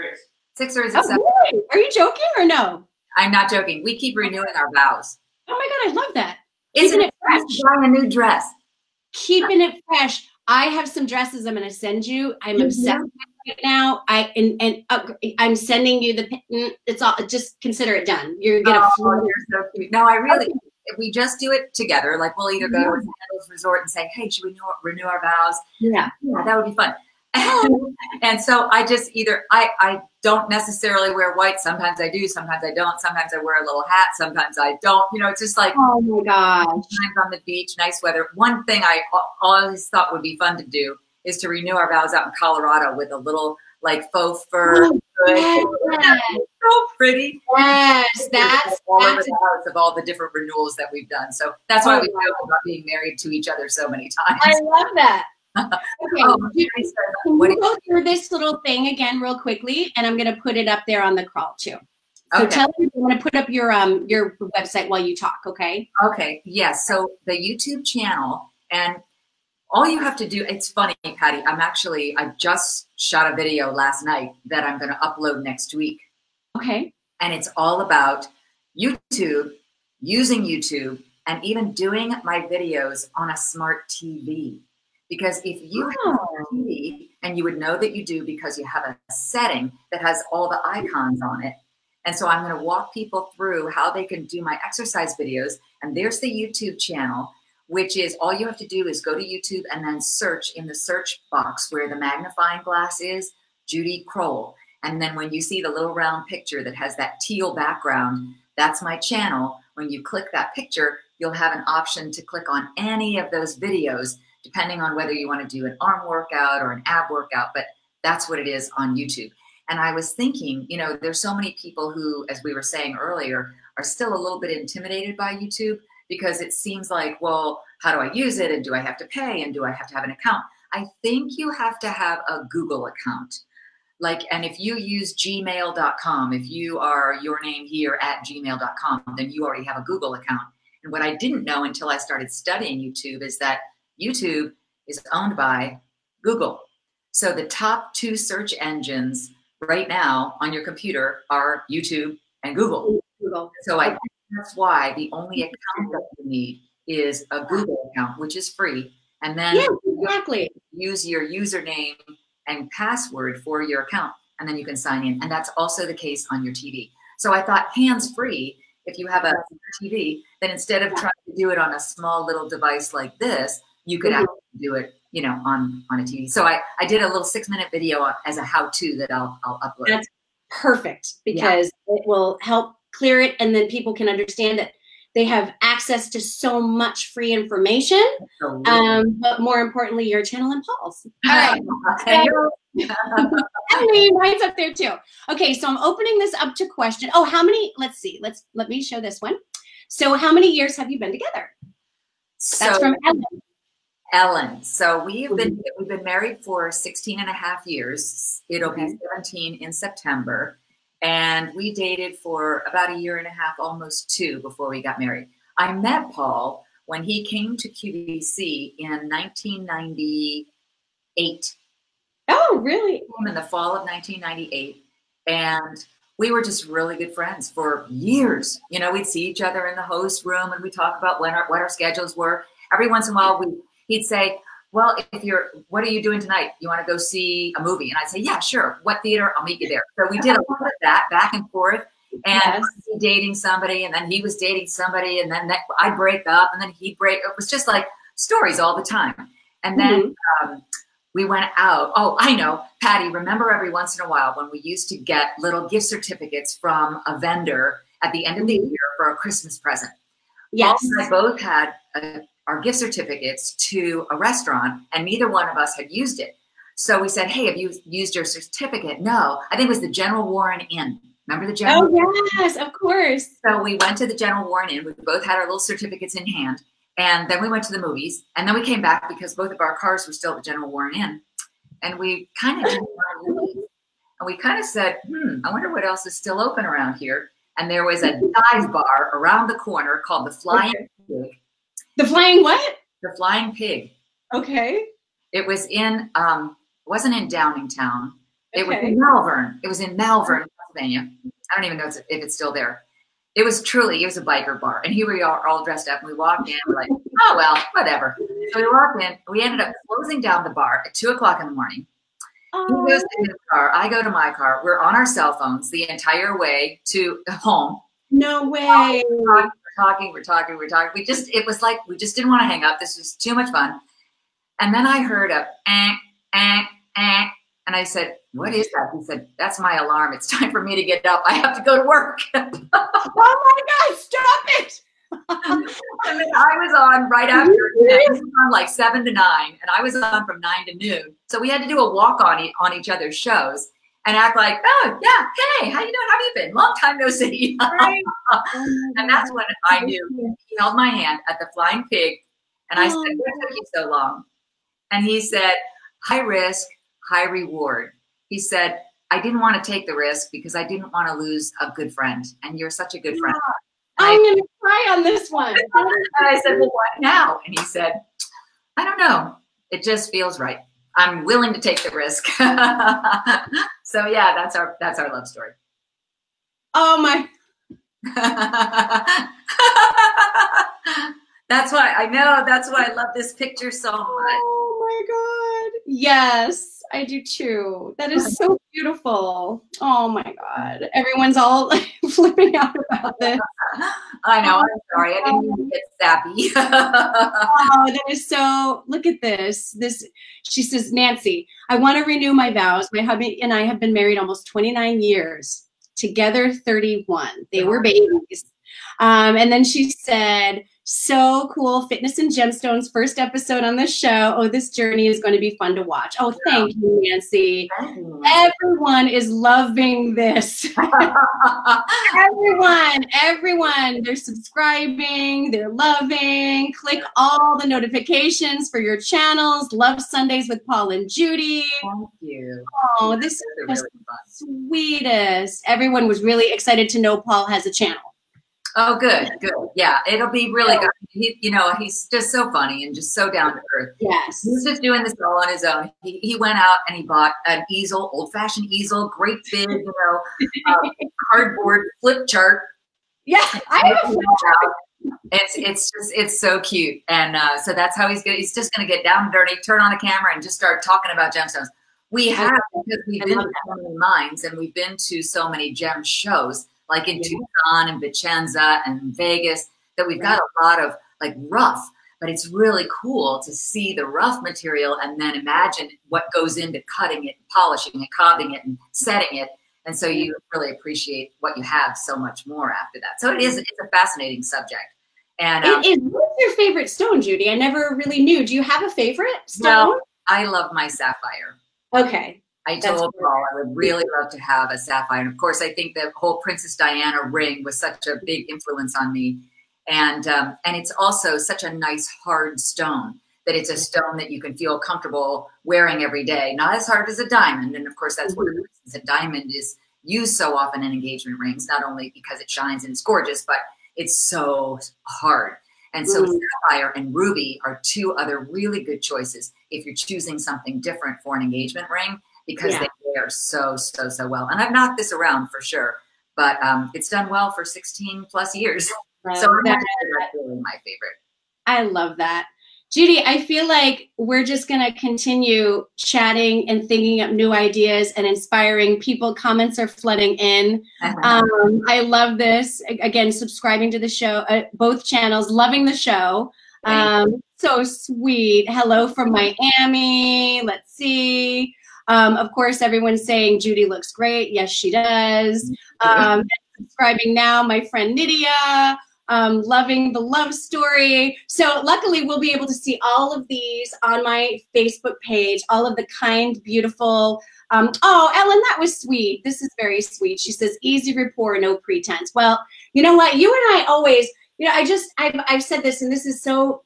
6 or is it 7? Really? Are you joking or no? I'm not joking. We keep renewing our vows. Oh my God, I love that. Isn't it fresh? Buying a new dress. Keeping it fresh. I have some dresses I'm going to send you. I'm obsessed with right now. I'm sending you it's all, just consider it done. You're going to you're so cute. No, I really, if we just do it together, like we'll either go to a Sandals resort and say, hey, should we renew our vows? Yeah, that would be fun. And so I just I don't necessarily wear white. Sometimes I do, sometimes I don't. Sometimes I wear a little hat, sometimes I don't. You know, it's just like, oh my gosh. Times on the beach, nice weather. One thing I always thought would be fun to do is to renew our vows out in Colorado with a little like faux fur. Oh, yes. So pretty. Yes, that's all over the house of all the different renewals that we've done. So that's why we joke about being married to each other so many times. I love that. Okay, Oh, can you go through this little thing again real quickly, and I'm going to put it up there on the crawl too. So okay. tell me, I'm going to put up your website while you talk, okay? Okay, yes. So the YouTube channel, and all you have to do, it's funny, Patty, I just shot a video last night that I'm going to upload next week. Okay. And it's all about YouTube, using YouTube, and even doing my videos on a smart TV. Because if you have a TV, and you would know that you do because you have a setting that has all the icons on it. And so I'm going to walk people through how they can do my exercise videos. And there's the YouTube channel, which is all you have to do is go to YouTube and then search in the search box where the magnifying glass is, Judy Crowell. And then when you see the little round picture that has that teal background, that's my channel. When you click that picture, you'll have an option to click on any of those videos, depending on whether you want to do an arm workout or an ab workout, but that's what it is on YouTube. And I was thinking, you know, there's so many people who, as we were saying earlier, are still a little bit intimidated by YouTube because it seems like, well, how do I use it? And do I have to pay? And do I have to have an account? I think you have to have a Google account. Like, and if you use gmail.com, if you are your name here at gmail.com, then you already have a Google account. And what I didn't know until I started studying YouTube is that YouTube is owned by Google. So the top two search engines right now on your computer are YouTube and Google. So I think that's why the only account that you need is a Google account, which is free. And then use your username and password for your account, and then you can sign in. And that's also the case on your TV. So I thought hands-free, if you have a TV, then instead of trying to do it on a small little device like this, you could actually do it, you know, on a TV. So I did a little 6-minute video as a how-to that I'll upload. That's perfect because it will help clear it, and then people can understand that they have access to so much free information, but more importantly, your channel and Paul's. All right. And mine's up there too. Okay, so I'm opening this up to question. Oh, how many? Let's see. Let me show this one. So, how many years have you been together? That's from Ellen. Ellen. So we've been married for 16 and a half years. It'll be 17 in September. And we dated for about 1.5 years, almost 2, before we got married. I met Paul when he came to QVC in 1998. Oh, really? In the fall of 1998. And we were just really good friends for years. You know, we'd see each other in the host room and we'd talk about what our schedules were. Every once in a while, he'd say, well, what are you doing tonight? You want to go see a movie? And I'd say, yeah, sure. What theater? I'll meet you there. So we did a lot of that back and forth. And I was dating somebody, and then he was dating somebody, and then I'd break up, and then he'd break. It was just like stories all the time. And then we went out. Oh, I know, Patty, remember every once in a while when we used to get little gift certificates from a vendor at the end of the year for a Christmas present. Yes. Paul and I both had our gift certificates to a restaurant, and neither one of us had used it. So we said, hey, have you used your certificate? No, I think it was the General Warren Inn. Remember the General? Oh, yes, of course. So we went to the General Warren Inn. We both had our little certificates in hand. And then we went to the movies. And then we came back because both of our cars were still at the General Warren Inn. And we kind of didn't want to leave. And we kind of said, I wonder what else is still open around here. And there was a dive bar around the corner called the Flying Pig. The Flying what? The Flying Pig. Okay. It was in, wasn't in Downingtown. It was in Malvern. It was in Malvern, Pennsylvania. I don't even know if it's still there. It was a biker bar. And here we are all dressed up. And we walked in. We're like, oh, well, whatever. So we walked in. We ended up closing down the bar at 2 o'clock in the morning. Oh. He goes to his car. I go to my car. We're on our cell phones the entire way to home. No way. We're talking. It was like we just didn't want to hang up. This was too much fun. And then I heard a and I said, what is that? He said, that's my alarm. It's time for me to get up. I have to go to work. Oh my God, stop it. And then I was on right after. It was on like 7 to 9, and I was on from 9 to noon. So we had to do a walk on each other's shows and act like, oh yeah, hey, how you doing? How have you been? Long time no see. Right. And that's when I knew. He held my hand at the Flying Pig, and I said, what took you so long? And he said, high risk, high reward. He said, I didn't want to take the risk because I didn't want to lose a good friend. And you're such a good friend. I'm going to cry on this one. And I said, well, what now? And he said, I don't know. It just feels right. I'm willing to take the risk. So yeah, that's our love story. Oh my. That's why I love this picture so much. Oh my God. Yes, I do too. That is so beautiful. Oh my God. Everyone's all flipping out about this. I know. I'm sorry. I didn't mean to get sappy. Oh, that is so, look at this. She says, Nancy, I want to renew my vows. My hubby and I have been married almost 29 years. Together 31. They were babies. And then she said, so cool. Fitness and Gemstones, first episode on the show. Oh, this journey is going to be fun to watch. Oh, thank you, Nancy. Everyone is loving this. Everyone. They're subscribing. They're loving. Click all the notifications for your channels. Love Sundays with Paul and Judy. Thank you. Oh, this is really sweetest. Everyone was really excited to know Paul has a channel. Oh, good. Yeah, it'll be really good. He's just so funny and just so down to earth. Yes. He's just doing this all on his own. He went out and he bought an easel, old-fashioned easel, great big, cardboard flip chart. Yeah, I have a flip chart. It's so cute. And so that's how he's just going to get down and dirty, turn on a camera and just start talking about gemstones. We have, because we've been to so many mines and we've been to so many gem shows, like in Tucson and Vicenza and Vegas, that we've got a lot of like rough, but it's really cool to see the rough material and then imagine what goes into cutting it, polishing it, carving it, and setting it. And so you really appreciate what you have so much more after that. So it's a fascinating subject. And what's your favorite stone, Judy? I never really knew. Do you have a favorite stone? Well, I love my sapphire. Okay. I told Paul I would really love to have a sapphire. And of course, I think the whole Princess Diana ring was such a big influence on me. And it's also such a nice hard stone that it's a stone that you can feel comfortable wearing every day. Not as hard as a diamond. And of course, that's one of the reasons a diamond is used so often in engagement rings, not only because it shines and it's gorgeous, but it's so hard. And so sapphire and ruby are two other really good choices if you're choosing something different for an engagement ring, because they wear so well. And I've knocked this around for sure, but it's done well for 16 plus years. So that's really my favorite. I love that. Judy, I feel like we're just going to continue chatting and thinking up new ideas and inspiring people. Comments are flooding in. I love this. Again, subscribing to the show, both channels, loving the show. So sweet. Hello from Miami. Let's see. Of course, everyone's saying Judy looks great. Yes, she does. Subscribing now, my friend Nydia. Loving the love story. So luckily we'll be able to see all of these on my Facebook page, all of the kind, beautiful. Oh, Ellen, that was sweet. This is very sweet. She says, easy rapport, no pretense. Well, you know what? You and I always, I've said this, and this is so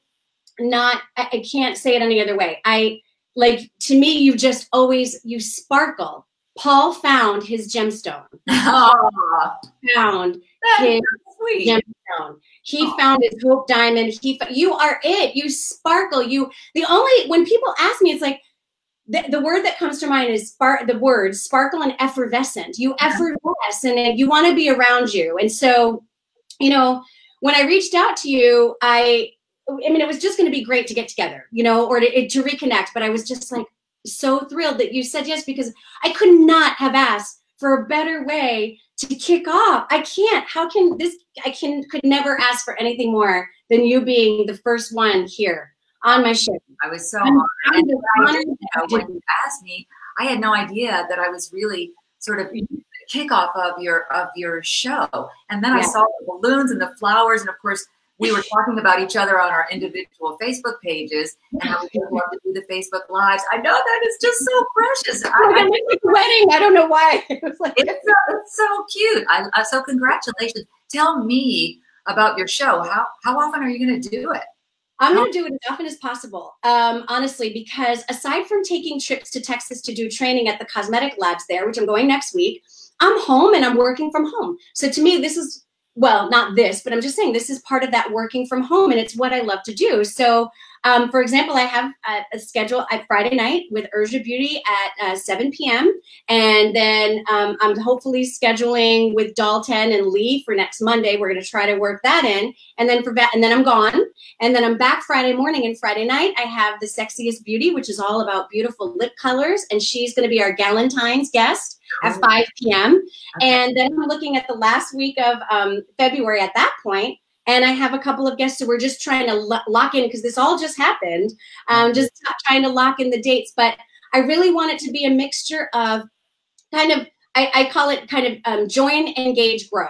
not, I can't say it any other way. To me, you sparkle. Paul found his gemstone. Found his gemstone. He found his hope diamond. You are it. You sparkle. When people ask me, it's like the word that comes to mind is the word sparkle and effervescent. You effervesce, and you want to be around you. And so, when I reached out to you, I mean, it was just going to be great to get together, or to reconnect. But I was just like so thrilled that you said yes, because I could not have asked for a better way to kick off. I can't. How can this? Could never ask for anything more than you being the first one here on my show. I was so honored. And when you asked me, I had no idea that I was really sort of the kickoff of your show. And then I saw the balloons and the flowers, and of course we were talking about each other on our individual Facebook pages, and how we would love to do the Facebook Lives. I know that is just so precious. Wedding. I don't know why. It's so cute. So congratulations. Tell me about your show. How often are you going to do it? I'm going to do it as often as possible, honestly, because aside from taking trips to Texas to do training at the cosmetic labs there, which I'm going next week, I'm home and I'm working from home. So to me, this is, well, not this, but I'm just saying this is part of that working from home, and it's what I love to do. So, for example, I have a schedule at Friday night with Urja Beauty at 7 p.m. And then I'm hopefully scheduling with Dalton and Lee for next Monday. We're going to try to work that in. And then then I'm gone. And then I'm back Friday morning, and Friday night I have the Sexiest Beauty, which is all about beautiful lip colors. And she's going to be our Galentine's guest at 5 p.m. And then I'm looking at the last week of February at that point. And I have a couple of guests who we're just trying to lock in, because this all just happened, just trying to lock in the dates. But I really want it to be a mixture of kind of, I call it kind of join, engage, grow.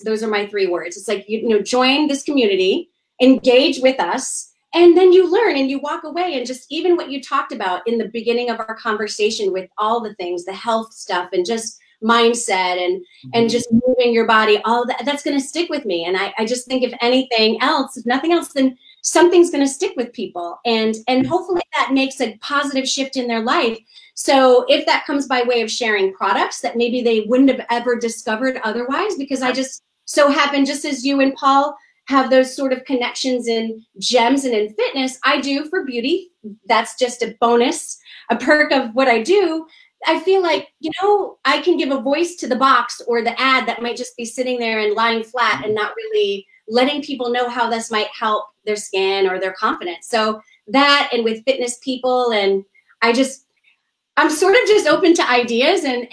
Those are my 3 words. It's like, you know, join this community, engage with us, and then you learn and you walk away. And just even what you talked about in the beginning of our conversation with all the things, the health stuff and just mindset and just moving your body, all that's going to stick with me. And I just think if anything else, if nothing else, then something's going to stick with people. And hopefully that makes a positive shift in their life. So if that comes by way of sharing products that maybe they wouldn't have ever discovered otherwise, because I just so happen, just as you and Paul have those sort of connections in gems and in fitness, I do for beauty. That's just a bonus, a perk of what I do. I feel like, you know, I can give a voice to the box or the ad that might just be sitting there and lying flat and not really letting people know how this might help their skin or their confidence. So that, and with fitness people, and I'm sort of just open to ideas and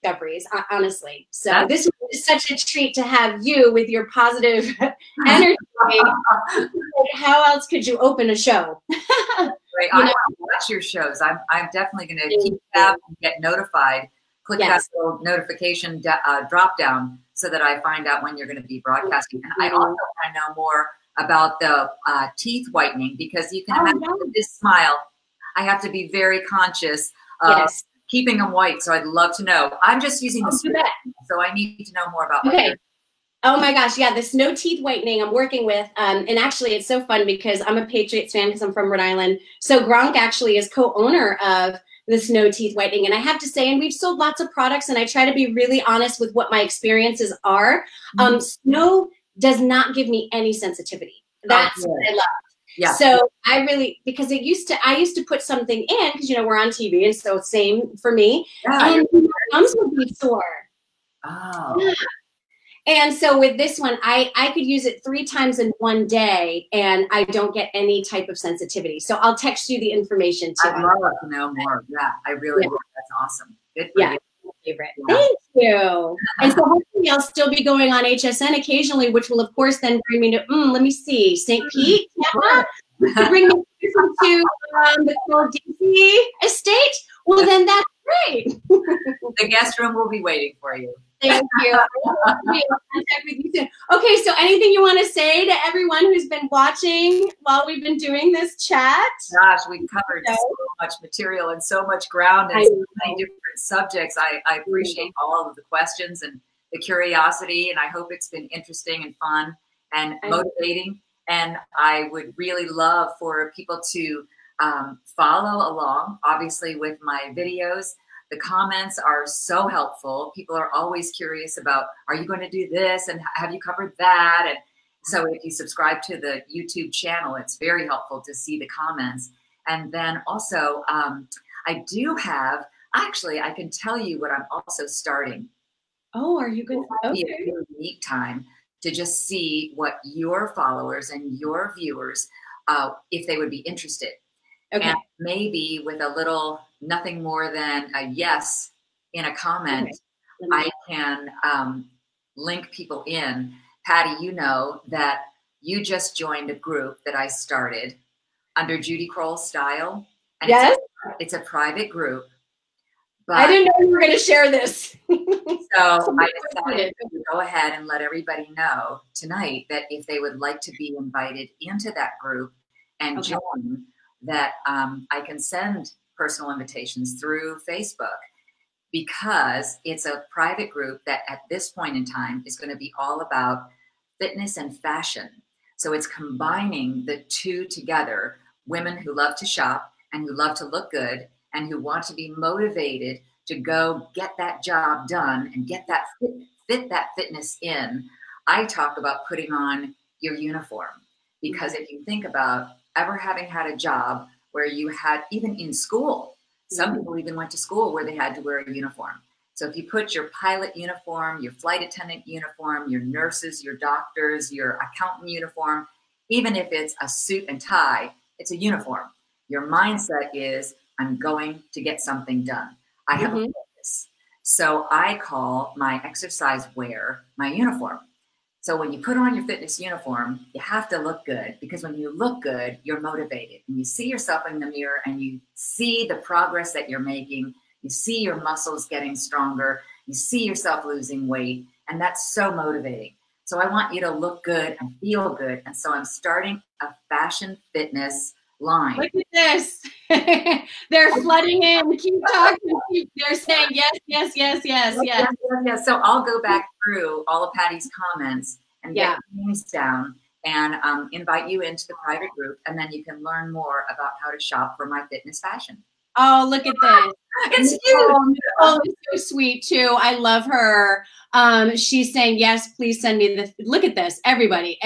discoveries, honestly. So this is such a treat to have you with your positive energy. How else could you open a show? Great. I want to watch your shows. I'm definitely going to keep tab and get notified. Click that little notification drop down so that I find out when you're going to be broadcasting. And I also want to know more about the teeth whitening, because you can imagine with this smile, I have to be very conscious of keeping them white. So I'd love to know. I'm just using the screen, so I need to know more about what Oh my gosh, yeah, the Snow Teeth Whitening I'm working with, and actually it's so fun because I'm a Patriots fan because I'm from Rhode Island. So Gronk actually is co-owner of the Snow Teeth Whitening, and I have to say, and we've sold lots of products, and I try to be really honest with what my experiences are. Snow does not give me any sensitivity. That's what I love. Yeah. So I really, because I used to put something in, because, you know, we're on TV, and so same for me, and my gums would be sore. Oh. Yeah. And so with this one, I could use it 3 times in one day, and I don't get any type of sensitivity. So I'll text you the information too. I'd love to know more. Yeah, I really would. That's awesome. Good for you. Favorite. Thank you. And so hopefully I'll still be going on HSN occasionally, which will of course then bring me to, let me see, St. Pete, bring me to the Paul Deasy estate. Well, then that's great. The guest room will be waiting for you. Thank you. I'll be in contact with you soon. Okay, so anything you want to say to everyone who's been watching while we've been doing this chat? Gosh, we've covered so much material and so much ground and so many different subjects. I appreciate all of the questions and the curiosity, and I hope it's been interesting and fun and motivating. And I would really love for people to follow along, obviously, with my videos. The comments are so helpful. People are always curious about, are you going to do this? And have you covered that? And so if you subscribe to the YouTube channel, it's very helpful to see the comments. And then also, I do have, actually, I can tell you what I'm also starting. Oh, are you going to? Be a unique time to just see what your followers and your viewers, if they would be interested. Okay. And maybe with a little, nothing more than a yes in a comment, I can link people in. Patty, you know that you just joined a group that I started under Judy Crowell Style. And it's a private group. But I didn't know you were going to share this. So I decided to go ahead and let everybody know tonight that if they would like to be invited into that group and join, that I can send personal invitations through Facebook, because it's a private group that at this point in time is going to be all about fitness and fashion. So it's combining the two together, women who love to shop and who love to look good and who want to be motivated to go get that job done and get that fit that fitness in. I talk about putting on your uniform, because if you think about ever having had a job where you had, even in school, some people even went to school where they had to wear a uniform. So if you put your pilot uniform, your flight attendant uniform, your nurses, your doctors, your accountant uniform, even if it's a suit and tie, it's a uniform. Your mindset is, I'm going to get something done. I have a focus. So I call my exercise wear my uniform. So when you put on your fitness uniform, you have to look good, because when you look good, you're motivated. And you see yourself in the mirror and you see the progress that you're making. You see your muscles getting stronger. You see yourself losing weight. And that's so motivating. So I want you to look good and feel good. And so I'm starting a fashion fitness line. Look at this. They're flooding in. Keep talking. They're saying yes, yes, yes, yes, yes. Yes. So I'll go back through all of Patty's comments and get names down and invite you into the private group. And then you can learn more about how to shop for my fitness fashion. Oh, look at this. It's huge. Oh, it's so sweet too. I love her. She's saying, yes, please send me the, look at this. Everybody.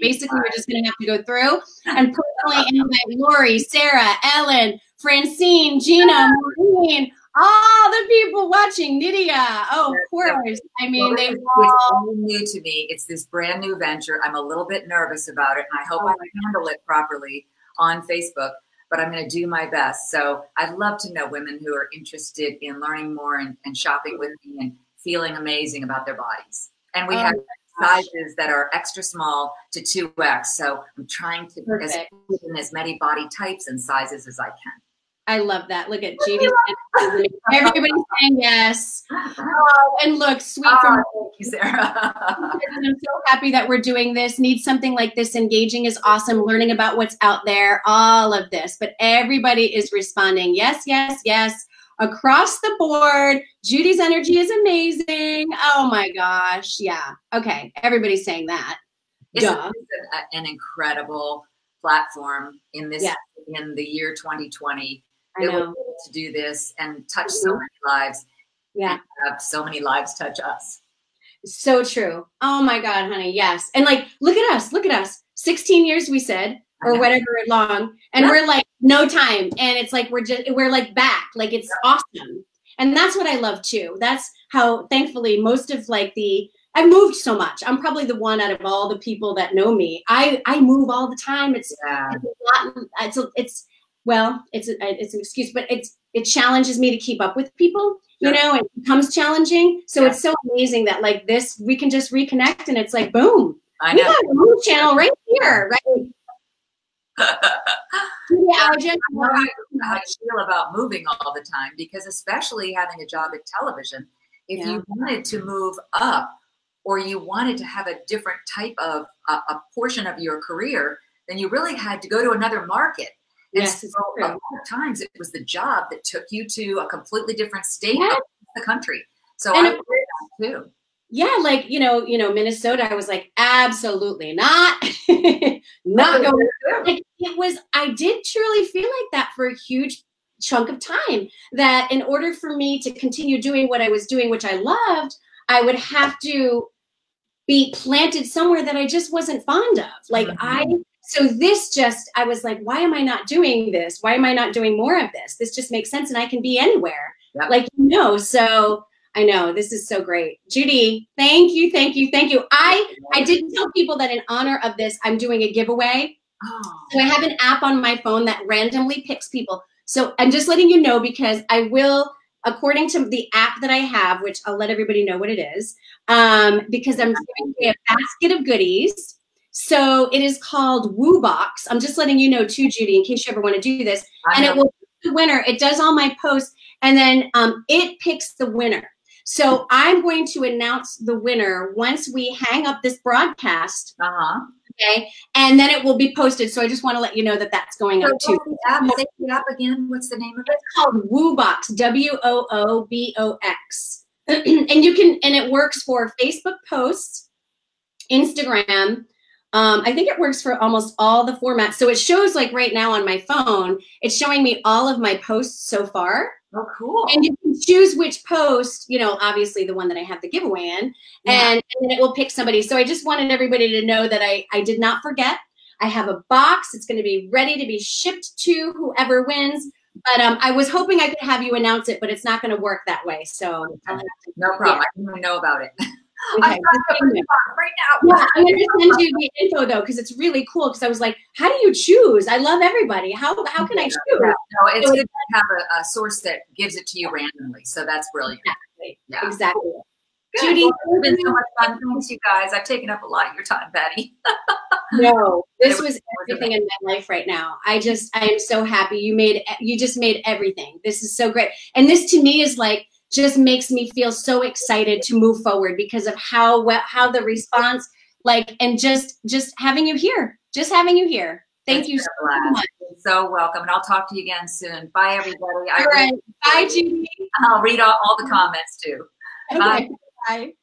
Basically, we're just going to have to go through and personally invite Lori, Sarah, Ellen, Francine, Gina, Maureen, all the people watching, Nydia. Oh, of course. I mean, it's all new to me. It's this brand new venture. I'm a little bit nervous about it, and I hope I can handle it properly on Facebook. But I'm going to do my best. So I'd love to know women who are interested in learning more and shopping with me and feeling amazing about their bodies. And we have sizes that are extra small to 2X. So I'm trying to put in as many body types and sizes as I can. I love that. Look at Judy. Everybody's saying yes. Oh, and look, sweet from thank you, Sarah. I'm so happy that we're doing this. Need something like this. Engaging is awesome. Learning about what's out there, all of this. But everybody is responding. Yes, yes, yes. Across the board. Judy's energy is amazing. Oh my gosh. Yeah. Okay. Everybody's saying that. It's an incredible platform in this in the year 2020. I know. They were able to do this and touch so many lives. Yeah. And have so many lives touch us. So true. Oh my God, honey. Yes. And like, look at us. Look at us. 16 years we said, or whatever long. And we're like, no time. And it's like, we're like back. Like, it's awesome. And that's what I love too. That's how, thankfully, most of like I've moved so much. I'm probably the one out of all the people that know me. I move all the time. It's an excuse, but it challenges me to keep up with people, you know, it becomes challenging. So it's so amazing that like this, we can just reconnect and it's like, boom, we got a move channel right here, right? I know how you feel about moving all the time, because especially having a job in television, if you wanted to move up or you wanted to have a different type of a portion of your career, then you really had to go to another market. Yes, so a lot of times it was the job that took you to a completely different state of the country. So I did that too. Yeah, like Minnesota. I was like, absolutely not, not going. Like, I did truly feel like that for a huge chunk of time. That in order for me to continue doing what I was doing, which I loved, I would have to be planted somewhere that I just wasn't fond of. Like So I was like, why am I not doing this? Why am I not doing more of this? This just makes sense and I can be anywhere. Yep. Like, so I know this is so great. Judy, thank you, thank you, thank you. I did tell people that in honor of this, I'm doing a giveaway. So I have an app on my phone that randomly picks people. So I'm just letting you know, because I will, according to the app that I have, which I'll let everybody know what it is, because I'm giving away a basket of goodies. So it is called Woo Box. I'm just letting you know too, Judy, in case you ever want to do this. And it will pick the winner. It does all my posts, and then it picks the winner. So I'm going to announce the winner once we hang up this broadcast. Okay, and then it will be posted. So I just want to let you know that that's going up too. Say the app again. What's the name of it? It's called Woo Box. WOOBOX. And you can, and it works for Facebook posts, Instagram, I think it works for almost all the formats. So it shows, like right now on my phone, it's showing me all of my posts so far. Oh, cool. And you can choose which post, you know, obviously the one that I have the giveaway in, and then it will pick somebody. So I just wanted everybody to know that I did not forget. I have a box. It's going to be ready to be shipped to whoever wins. But I was hoping I could have you announce it, but it's not going to work that way. So no problem. I didn't even know about it. Okay. I'm right now. Yeah, I'm going to send you the info though, because it's really cool. Because I was like, how do you choose? I love everybody. How can I choose? No, it's good to have a source that gives it to you randomly. So that's brilliant. Exactly. Yeah. Exactly. Good. Judy, well, it's been so much fun. Thanks, you guys. I've taken up a lot of your time, Patty. No, this was everything in my life right now. I am so happy. You just made everything. This is so great. And this to me is like, just makes me feel so excited to move forward because of how the response, like, and just having you here, Thank you so much. So welcome. And I'll talk to you again soon. Bye, everybody. All right. Bye, Judy. I'll read all the comments too. Okay. Bye. Bye.